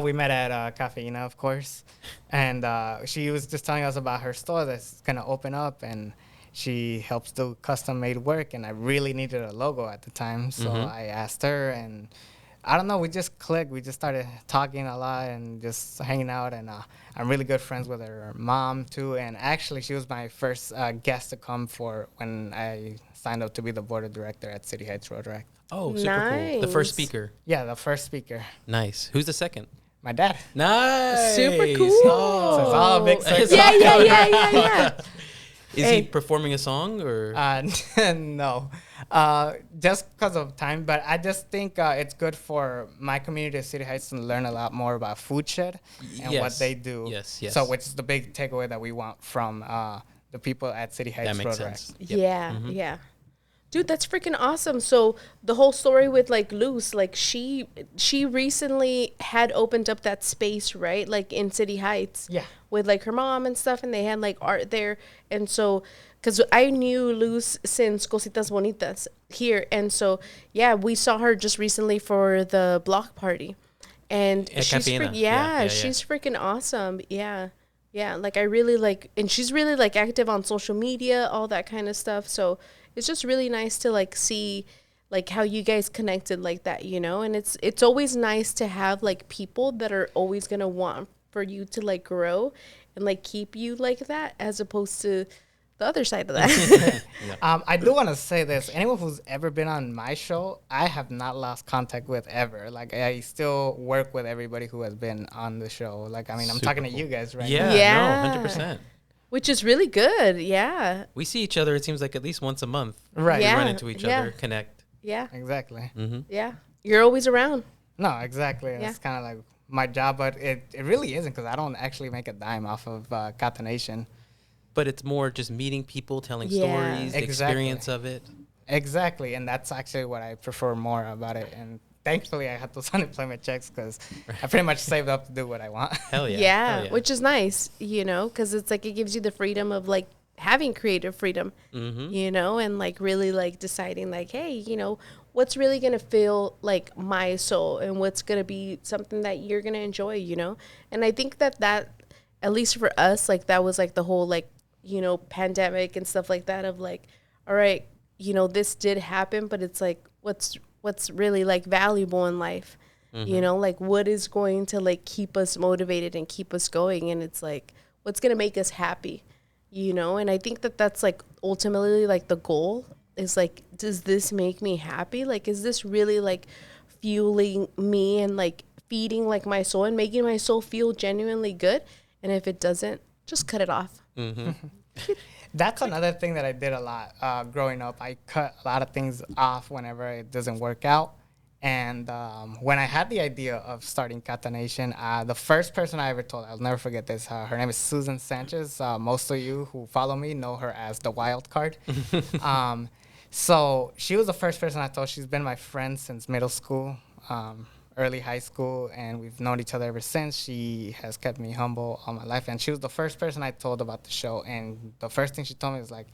We met at Cafeína, of course. And she was just telling us about her store that's going to open up, and she helps do custom-made work, and I really needed a logo at the time. So I asked her, and I don't know, we just clicked. We just started talking a lot and just hanging out, and I'm really good friends with her mom, too. And actually, she was my first guest to come for when I signed up to be the board of director at City Heights Road Rec. Oh, super cool. The first Nice. speaker. Yeah, the first speaker. Nice. Who's the second? My dad. Nice. Super cool. So it's all a big circle. Yeah. Is he performing a song or? No, just because of time. But I just think it's good for my community of City Heights to learn a lot more about Food Shed and what they do. Yes. So which is the big takeaway that we want from the people at City Heights That makes Road Rec. sense. Yeah. Dude, that's freaking awesome. So the whole story with like Luz, like she recently had opened up that space, right? Like in City Heights. Yeah. With like her mom and stuff, and they had like art there. And so, because I knew Luz since Cositas Bonitas here. And so, yeah, we saw her just recently for the block party. And At she's Capena. she's freaking awesome. Yeah. Yeah. Like I really like, and she's really like active on social media, all that kind of stuff. So it's just really nice to like see like how you guys connected like that, you know? And it's always nice to have like people that are always going to want for you to like grow and like keep you like that, as opposed to the other side of that. I do want to say this. Anyone who's ever been on my show, I have not lost contact with ever. Like, I still work with everybody who has been on the show. Like, I mean, I'm talking to you guys right now. Yeah. No, 100%. Which is really good. Yeah. We see each other, it seems like at least once a month. Right. Yeah. We run into each other, connect. Yeah. Exactly. Yeah. You're always around. No, exactly. It's kind of like my job, but it really isn't, because I don't actually make a dime off of Catanation. But it's more just meeting people, telling Yeah. stories, the experience of it. Exactly, and that's actually what I prefer more about it. And thankfully, I had those unemployment checks, because I pretty much saved up to do what I want. Hell yeah. Yeah. Hell yeah. Which is nice, you know, because it's like it gives you the freedom of like having creative freedom, you know, and like really like deciding like, hey, you know, what's really going to fill like my soul and what's going to be something that you're going to enjoy, you know? And I think that at least for us, like that was like the whole like, you know, pandemic and stuff like that of like, all right, you know, this did happen, but it's like, what's really like valuable in life, you know, like what is going to like keep us motivated and keep us going. And it's like, what's going to make us happy, you know? And I think that that's like ultimately like the goal is like, does this make me happy? Like, is this really like fueling me and like feeding like my soul and making my soul feel genuinely good? And if it doesn't, just cut it off. That's another thing that I did a lot growing up. I cut a lot of things off whenever it doesn't work out. And when I had the idea of starting Catanation, the first person I ever told, I'll never forget this, her name is Susan Sanchez. Most of you who follow me know her as the Wild Card. So she was the first person I told. She's been my friend since middle school, early high school, and we've known each other ever since. She has kept me humble all my life, and she was the first person I told about the show. And the first thing she told me was like,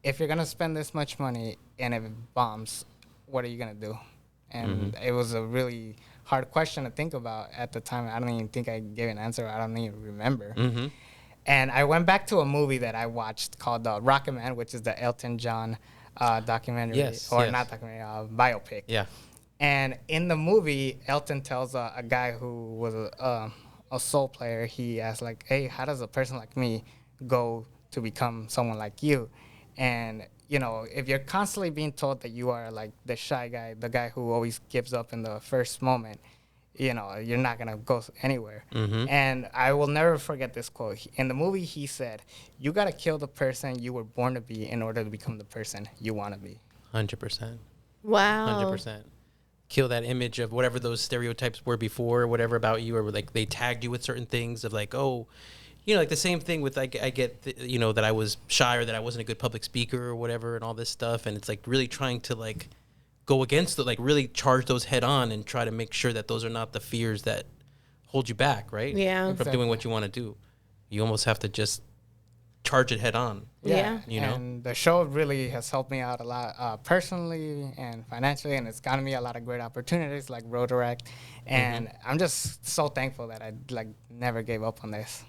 if you're gonna spend this much money and if it bombs, what are you gonna do? And it was a really hard question to think about at the time. I don't even think I gave an answer. I don't even remember. And I went back to a movie that I watched called Rocket Man, which is the Elton John documentary, not documentary, biopic. Yeah. And in the movie, Elton tells a guy who was a soul player, he asked like, hey, how does a person like me go to become someone like you? And, you know, if you're constantly being told that you are like the shy guy, the guy who always gives up in the first moment, you know, you're not going to go anywhere. And I will never forget this quote. In the movie, he said, you got to kill the person you were born to be in order to become the person you want to be. 100%. Wow. 100%. Kill that image of whatever those stereotypes were before, whatever about you, or like they tagged you with certain things of like, oh, you know, like the same thing with like I get, you know, that I was shy or that I wasn't a good public speaker or whatever and all this stuff. And it's like really trying to like go against it, like really charge those head on and try to make sure that those are not the fears that hold you back, right? Yeah. From doing what you want to do. You almost have to just charge it head on. Yeah. You know? And the show really has helped me out a lot personally and financially, and it's gotten me a lot of great opportunities like Rotaract. And I'm just so thankful that I like never gave up on this.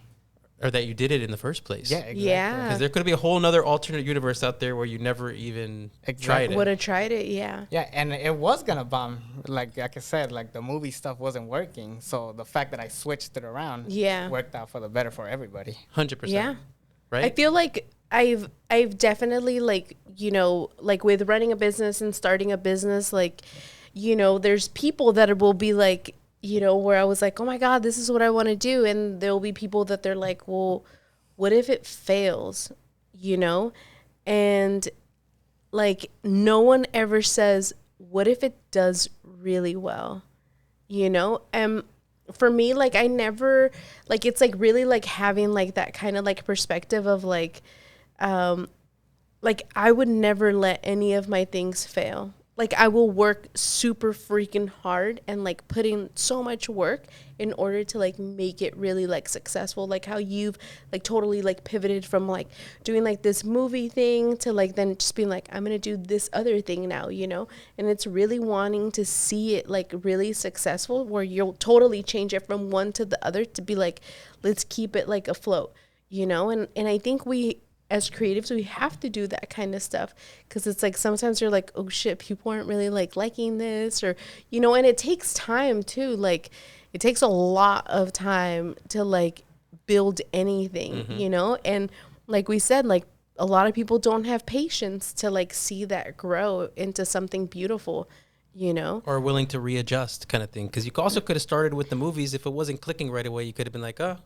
Or that you did it in the first place. Yeah, exactly. Yeah. Because there could be a whole nother alternate universe out there where you never even tried it. Would have tried it, yeah. Yeah, and it was gonna bomb. Like I said, like the movie stuff wasn't working. So the fact that I switched it around worked out for the better for everybody. 100%. Yeah. Right? I feel like I've definitely like, you know, like with running a business and starting a business, like, you know, there's people that will be like, you know, where I was like, oh my God, this is what I want to do. And there'll be people that they're like, well, what if it fails, you know? And like, no one ever says, what if it does really well, you know? For me, like, I never, like, it's like really like having like that kind of like perspective of like I would never let any of my things fail. Like, I will work super freaking hard and like put in so much work in order to like make it really like successful. Like how you've like totally like pivoted from like doing like this movie thing to like then just being like, I'm going to do this other thing now, you know? And it's really wanting to see it like really successful where you'll totally change it from one to the other to be like, let's keep it like afloat, you know? And I think we, as creatives, we have to do that kind of stuff because it's like sometimes you're like, oh shit, people aren't really like liking this, or, you know, and it takes time too. Like it takes a lot of time to like build anything, you know? And like we said, like a lot of people don't have patience to like see that grow into something beautiful, you know? Or willing to readjust kind of thing. Because you also could have started with the movies. If it wasn't clicking right away, you could have been like, oh,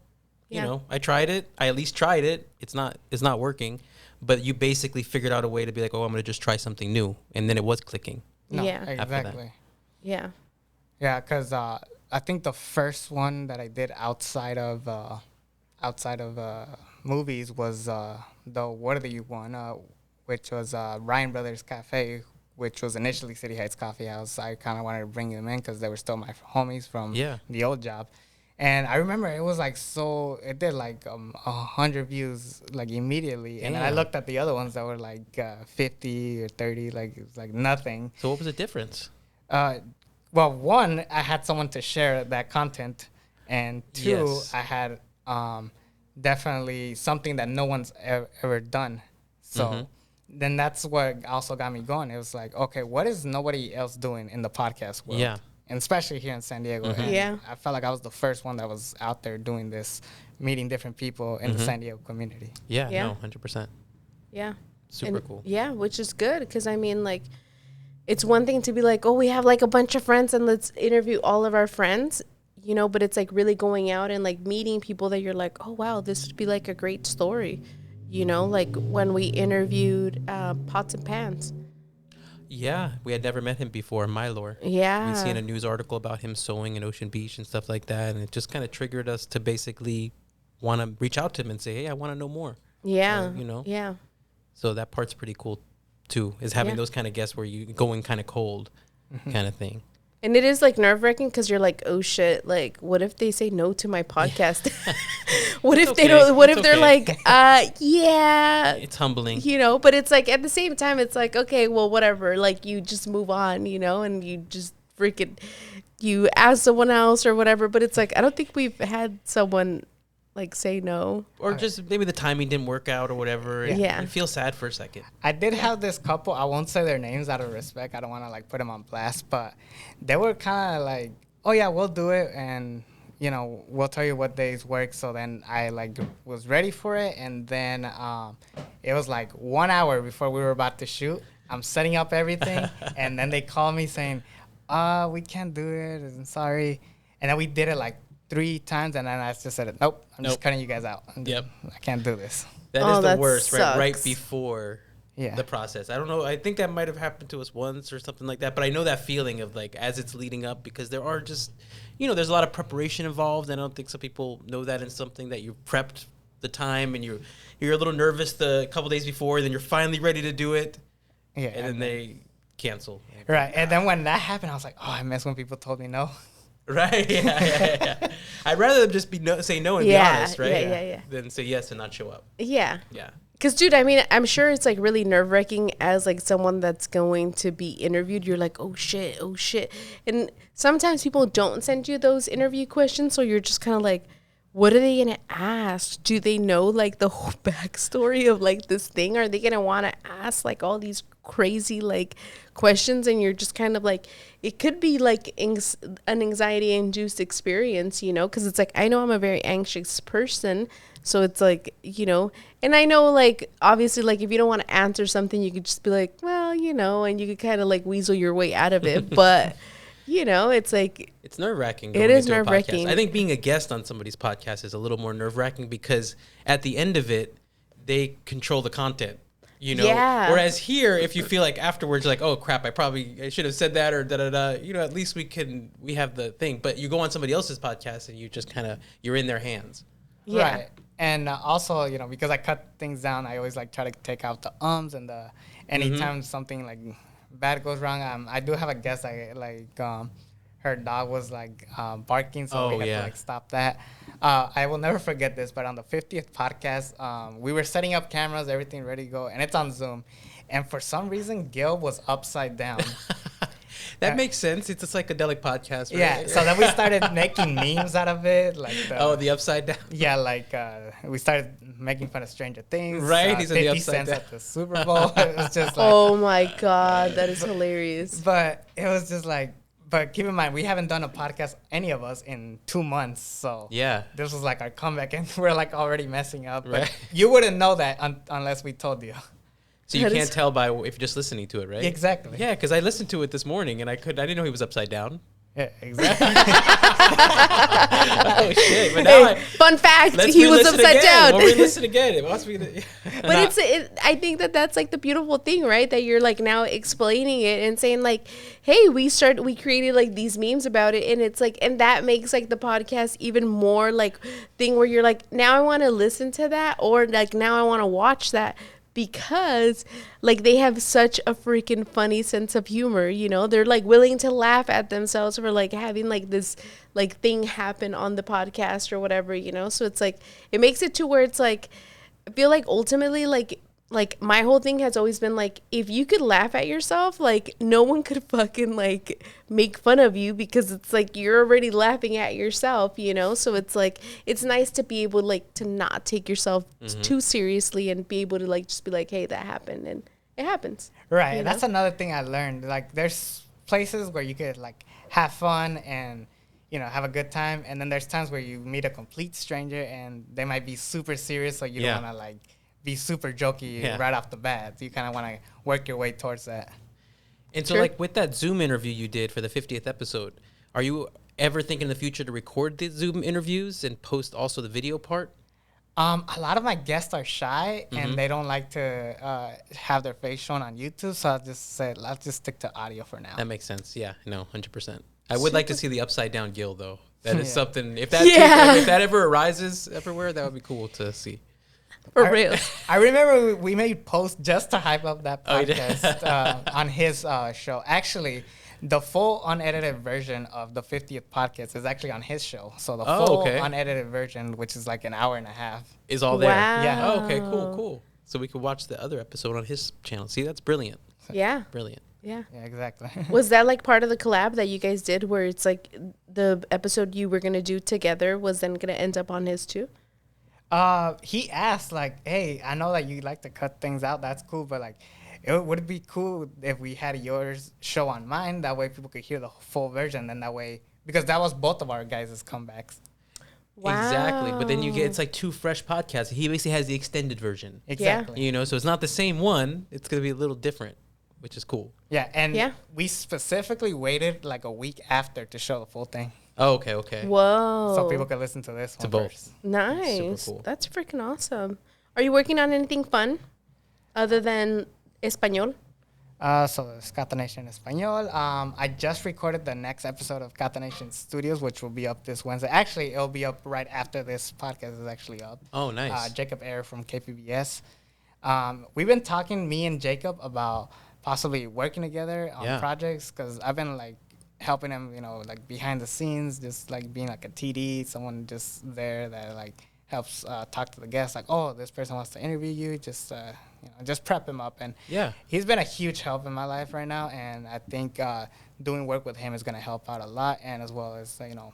you know, I tried it. I at least tried it. It's not working. But you basically figured out a way to be like, oh, I'm going to just try something new. And then it was clicking. No, Yeah. exactly. Yeah. Yeah, because I think the first one that I did outside of movies was the Worthy one, which was Ryan Brothers Cafe, which was initially City Heights Coffee House. I kind of wanted to bring them in because they were still my homies from the old job. And I remember it was like it did like 100 views like immediately. Damn. And I looked at the other ones that were like 50 or 30, like it was like nothing. So what was the difference? Well, one, I had someone to share that content. And two, I had definitely something that no one's ever done. So then that's what also got me going. It was like, okay, what is nobody else doing in the podcast world? Yeah. And especially here in San Diego. And I felt like I was the first one that was out there doing this, meeting different people in the San Diego community. Yeah, no, 100%. Yeah. Super cool. Yeah, which is good because, I mean, like, it's one thing to be like, oh, we have, like, a bunch of friends and let's interview all of our friends, you know, but it's, like, really going out and, like, meeting people that you're like, oh, wow, this would be, like, a great story, you know, like when we interviewed Pots and Pans. Yeah, we had never met him before, Mylor. Yeah. We'd seen a news article about him sewing in Ocean Beach and stuff like that, and it just kind of triggered us to basically want to reach out to him and say, hey, I want to know more. Yeah. You know? Yeah. So that part's pretty cool too, is having Yeah. those kind of guests where you go in kind of cold kind of thing. And it is like nerve-wracking because you're like, oh shit, like what if they say no to my podcast? What if they don't, what if they're like, yeah, It's humbling. you know, but it's like at the same time, it's like, okay, well, whatever, like you just move on, you know, and you just freaking, you ask someone else or whatever. But it's like, I don't think we've had someone like say no. Or just maybe the timing didn't work out or whatever. And Yeah. you feel sad for a second. I did have this couple. I won't say their names out of respect. I don't want to like put them on blast, but they were kind of like, "Oh yeah, we'll do it," and you know, we'll tell you what days work. So then I like was ready for it, and then it was like 1 hour before we were about to shoot. I'm setting up everything, and then they call me saying, "We can't do it. I'm sorry," and then we did it like 3 times, and then I just said, "Nope, I'm just cutting you guys out. Yep. I can't do this." That Oh, is the that worst, right sucks. before Yeah. the process. I don't know. I think that might have happened to us once or something like that. But I know that feeling of like as it's leading up, because there are just, you know, there's a lot of preparation involved. And I don't think some people know that in something that you prepped the time and you're a little nervous the couple days before, then you're finally ready to do it. Yeah. And then they cancel. Right. And then when that happened, I was like, "Oh, I miss when people told me no." Right. Yeah. I'd rather them just say no and Yeah, be honest, right? yeah. Than say yes and not show up. Yeah. Yeah. Because, dude, I mean, I'm sure it's like really nerve wracking as like someone that's going to be interviewed. You're like, oh shit. And sometimes people don't send you those interview questions. So you're just kind of like, what are they going to ask? Do they know like the whole backstory of like this thing? Are they going to want to ask like all these crazy like questions? And you're just kind of like, it could be like an anxiety induced experience, you know, because it's like, I know I'm a very anxious person. So it's like, you know, and I know like, obviously, like if you don't want to answer something, you could just be like, well, you know, and you could kind of like weasel your way out of it. But, you know, it's like, It's nerve-wracking. It is into a podcast. nerve-wracking. I think being a guest on somebody's podcast is a little more nerve-wracking because at the end of it, they control the content, you know? Yeah. Whereas here, if you feel like afterwards, you're like, oh, crap, I should have said that or da-da-da. You know, at least we have the thing. But you go on somebody else's podcast and you just kind of, you're in their hands. yeah. Right. And also, you know, because I cut things down, I always like try to take out the ums and the anytime something like bad goes wrong. I do have a guest. Her dog was like barking, so we had to like stop that. I will never forget this, but on the 50th podcast, we were setting up cameras, everything ready to go, and it's on Zoom. And for some reason, Gil was upside down. That makes sense. It's a psychedelic podcast, right? Yeah, so then we started making memes out of it, like the upside down. yeah, like we started making fun of Stranger Things. Right, he's in the 50 upside cents down. at the Super Bowl. It was just like, Oh my God. That is hilarious. but it was just like, but keep in mind, we haven't done a podcast, any of us, in 2 months. So Yeah. this was like our comeback, and we're like already messing up. But Right. you wouldn't know that unless we told you. So you That can't is- tell by if you're just listening to it, right? Exactly. Yeah, because I listened to it this morning and I didn't know he was upside down. Yeah, exactly. Oh shit! But now Hey, fun fact, let's he was re-listen upside again. down. We'll re-listen again. It must be. But I think that's like the beautiful thing, right? That you're like now explaining it and saying like, hey, we created like these memes about it. And it's like, and that makes like the podcast even more like thing where you're like, now I want to listen to that, or like now I want to watch that, because like they have such a freaking funny sense of humor, you know? They're like willing to laugh at themselves for like having like this like thing happen on the podcast or whatever, you know? So it's like, it makes it to where it's like, I feel like ultimately like my whole thing has always been like, if you could laugh at yourself, like no one could fucking like make fun of you, because it's like you're already laughing at yourself, you know? So it's like, it's nice to be able like to not take yourself too seriously and be able to like just be like, hey, that happened, and it happens. Right. You That's know? another thing I learned. Like, there's places where you could like have fun and, you know, have a good time, and then there's times where you meet a complete stranger and they might be super serious, so you Yeah. don't want to like be super jokey right off the bat. You kind of want to work your way towards that. And so, Sure. like with that Zoom interview you did for the 50th episode, are you ever thinking in the future to record the Zoom interviews and post also the video part? A lot of my guests are shy and they don't like to have their face shown on YouTube, so I just said let's just stick to audio for now. That makes sense. Yeah, no, 100%. I would like to see the upside down Gil though. That is Yeah. something. If that Yeah. if that ever arises everywhere, that would be cool to see. For real. I remember we made posts just to hype up that Oh, you did? podcast on his show. Actually, the full unedited version of the 50th podcast is actually on his show. So the Oh, full okay. unedited version, which is like an hour and a half. Is all there. Wow. Yeah. Oh, okay, cool. So we could watch the other episode on his channel. See, that's brilliant. Yeah. Brilliant. Yeah. Yeah, exactly. Was that like part of the collab that you guys did where it's like the episode you were going to do together was then going to end up on his too? He asked like, "Hey, I know that you like to cut things out. That's cool, but like, would it be cool if we had yours show on mine? That way people could hear the full version. And that way, because that was both of our guys' comebacks. Exactly. But then you get, it's Wow. like two fresh podcasts. He basically has the extended version. Exactly. You know, so it's not the same one. It's going to be a little different, which is cool. Yeah, and Yeah. we specifically waited like a week after to show the full thing, Oh, okay. Whoa. so people could listen to this To one both. first. Nice. Super cool. That's freaking awesome. Are you working on anything fun other than Espanol? So it's Catanation Español. I just recorded the next episode of Catanation Studios, which will be up this Wednesday. Actually, it'll be up right after this podcast is actually up. Oh, nice. Jacob Ayer from KPBS. We've been talking, me and Jacob, about possibly working together on Yeah. projects, because I've been like helping him, you know, like behind the scenes, just like being like a TD, someone just there that like helps talk to the guests, like, oh, this person wants to interview you, just you know, just prep him up. And Yeah. he's been a huge help in my life right now, and I think doing work with him is going to help out a lot, and as well as, you know,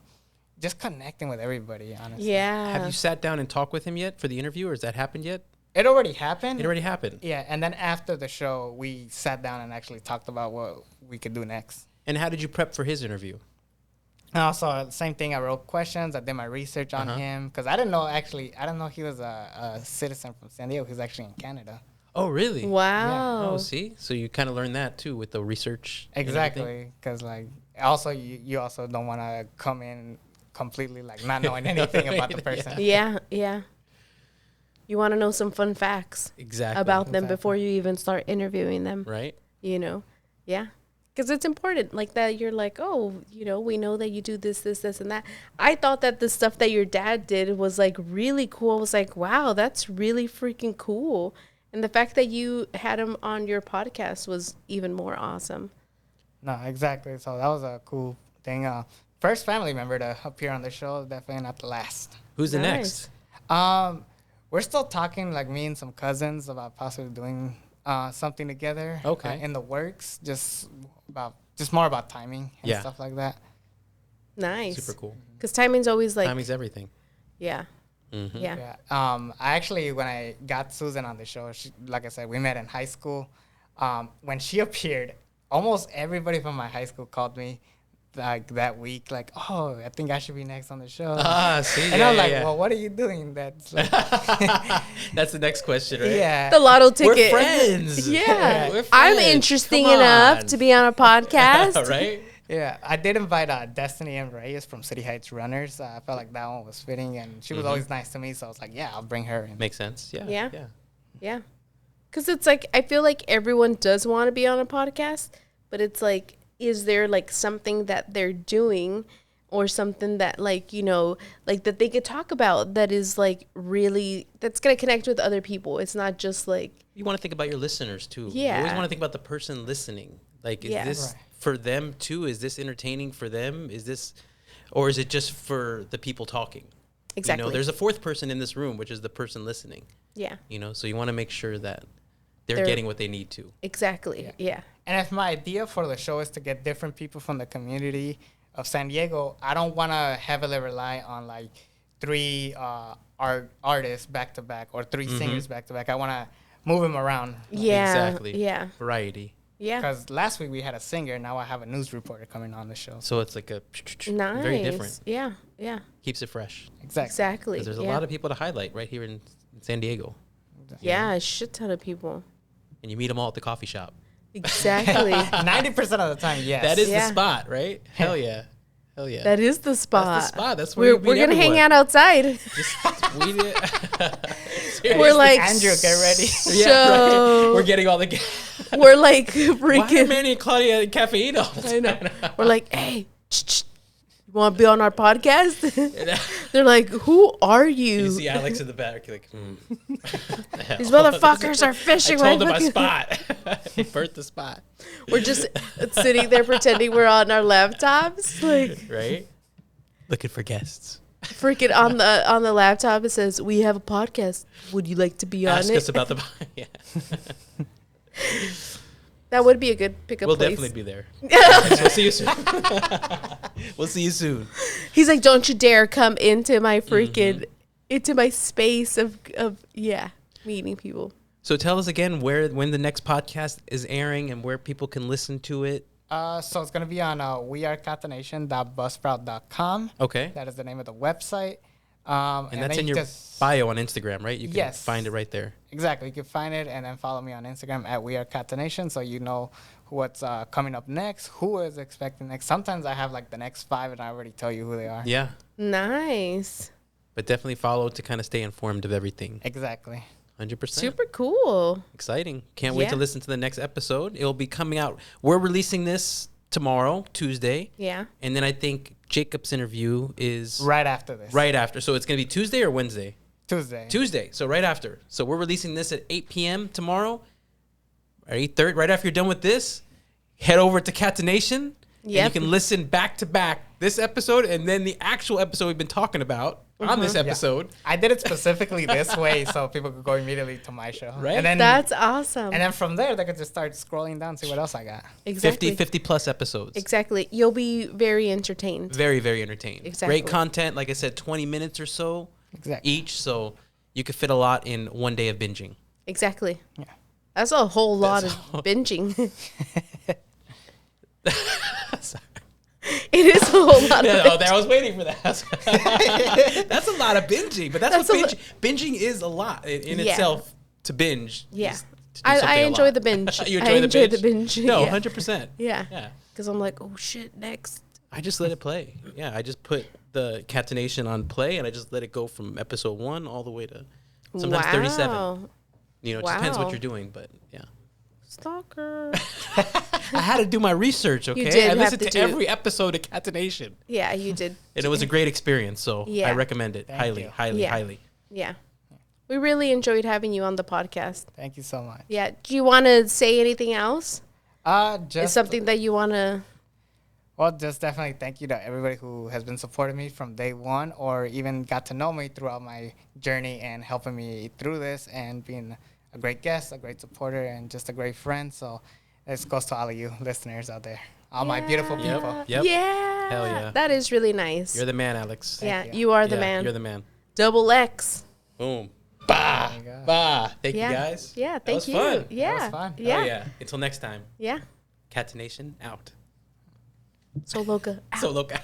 just connecting with everybody, honestly. Yeah. Have you sat down and talked with him yet for the interview, or has that happened yet? It already happened. It already happened. Yeah, and then after the show, we sat down and actually talked about what we could do next. And how did you prep for his interview? And also, same thing, I wrote questions, I did my research on him, because I didn't know he was a citizen from San Diego. He's actually in Canada. Oh, really? Wow. Oh, see? So you kind of learned that, too, with the research. and everything? Exactly, because like, also, you also don't want to come in completely like not knowing anything about the person. Yeah. Yeah. You want to know some fun facts Exactly. about them Exactly. before you even start interviewing them. Right? You know? Yeah. Because it's important, like that. You're like, oh, you know, we know that you do this, and that. I thought that the stuff that your dad did was like really cool. I was like, wow, that's really freaking cool. And the fact that you had him on your podcast was even more awesome. No, exactly. So that was a cool thing. First family member to appear on the show, definitely not the last. Who's the Nice. next? We're still talking, like me and some cousins, about possibly doing something together. Okay. In the works, just more about timing and Yeah. stuff like that. Nice. Super cool. Because timing's always like, Timing's everything. yeah. Mm-hmm. Yeah. Yeah. I actually, when I got Susan on the show, like I said, we met in high school. When she appeared, almost everybody from my high school called me like that week, like, oh, I think I should be next on the show. Ah, see? And I'm like, well, what are you doing? That's like, That's the next question, right? yeah. The lotto ticket. We're friends. Yeah. We're I'm friends. interesting Come enough on. to be on a podcast. Right? Yeah, I did invite Destiny and Reyes from City Heights Runners. I felt like that one was fitting, and she was always nice to me, so I was like, yeah, I'll bring her in. Makes sense. Yeah. Yeah. Yeah. Yeah. Because it's like, I feel like everyone does want to be on a podcast, but it's like, is there like something that they're doing or something that like, you know, like that they could talk about that is like really, that's going to connect with other people. It's not just like, You want to think about your listeners, too. You Yeah. always want to think about the person listening. Like, is Yeah. this Right. for them, too? Is this entertaining for them? Is this, or is it just for the people talking? exactly. You know, there's a fourth person in this room, which is the person listening. yeah, You know, so you want to make sure that they're They're- getting what they need to. exactly. Yeah. And if my idea for the show is to get different people from the community of San Diego, I don't want to heavily rely on like 3 artists back to back or 3 singers back to back. I want to move them around. Yeah. Exactly. Yeah. Variety. Yeah. Because last week we had a singer, now I have a news reporter coming on the show. So it's like a Nice. very different. Yeah. Yeah. Keeps it fresh. Exactly. Exactly. Because there's a yeah. lot of people to highlight right here in San Diego. Yeah. A shit ton of people. And you meet them all at the coffee shop. Exactly. 90% of the time, yes. That is Yeah. the spot, right? Hell yeah. Hell yeah. That is the spot. That's the spot. That's where We're you meet gonna hang everyone. out outside. Just we did. We're like, Andrew, get ready. Yeah, right. so We're getting all the. we're like Why are freaking. Manny and Claudia at Caffeine all the I know. time? We're like, hey, You want to be on our podcast? They're like, who are you? You see Alexx in the back. You're like, These motherfuckers are fishing. I told them my spot. He burnt the spot. We're just sitting there pretending we're on our laptops, like right, looking for guests. Freaking on the laptop, it says, "We have a podcast. Would you like to be on it?" Ask us about the yeah. That would be a good pickup We'll place. definitely be there. We'll see you soon. We'll see you soon. He's like, "Don't you dare come into my freaking into my space of meeting people." So tell us again when the next podcast is airing and where people can listen to it. So it's going to be on wearecatanation.buzzsprout.com. Okay. That is the name of the website. And that's in your bio on Instagram, right? You can find it right there. Exactly. You can find it and then follow me on Instagram at wearecatanation so you know what's coming up next, who is expecting next. Sometimes I have like the next 5 and I already tell you who they are. Yeah. Nice. But definitely follow to kind of stay informed of everything. Exactly. 100%. Super cool. Exciting. Can't wait to listen to the next episode. It'll be coming out. We're releasing this tomorrow, Tuesday. Yeah. And then I think Jacob's interview is right after this. Right after. So it's going to be Tuesday or Wednesday? Tuesday. So right after. So we're releasing this at 8 p.m. tomorrow. Or 8:30. Right after you're done with this, head over to Catanation. Yeah. And you can listen back to back this episode and then the actual episode we've been talking about on this episode. Yeah. I did it specifically this way so people could go immediately to my show. Right. And then, that's awesome. And then from there, they could just start scrolling down, see what else I got. Exactly. 50 plus episodes. Exactly. You'll be very entertained. Very, very entertained. Exactly. Great content. Like I said, 20 minutes or so each. So you could fit a lot in one day of binging. Exactly. Yeah. That's a whole lot of binging. Sorry. It is a whole lot of binging. I was waiting for that. That's a lot of binging. But that's what binging is a lot in itself to binge. Yeah. I enjoy the binge. You enjoy the binge? No, 100%. Yeah. Because I'm like, oh, shit, next. I just let it play. Yeah, I just put the Catanation on play, and I just let it go from episode 1 all the way to sometimes 37. You know, it just depends what you're doing, but yeah. Stalker. I had to do my research, okay? You did I listened to every episode of Catanation. Yeah, you did. And it was a great experience, so I recommend it highly. Yeah. We really enjoyed having you on the podcast. Thank you so much. Yeah. Do you want to say anything else? Just is something that you want to... Well, just definitely thank you to everybody who has been supporting me from day one or even got to know me throughout my journey and helping me through this and being a great guest, a great supporter, and just a great friend. So this goes to all of you listeners out there, all my beautiful people. Yep. Yeah. Hell yeah. That is really nice. You're the man, Alexx. Thank you are the man. You're the man. Double X. Boom. Bah. Bah. Thank you guys. Yeah, thank you. Fun. Yeah. That was fun. Yeah. Oh, yeah. Until next time. Yeah. Catanation out. So loca. So loca.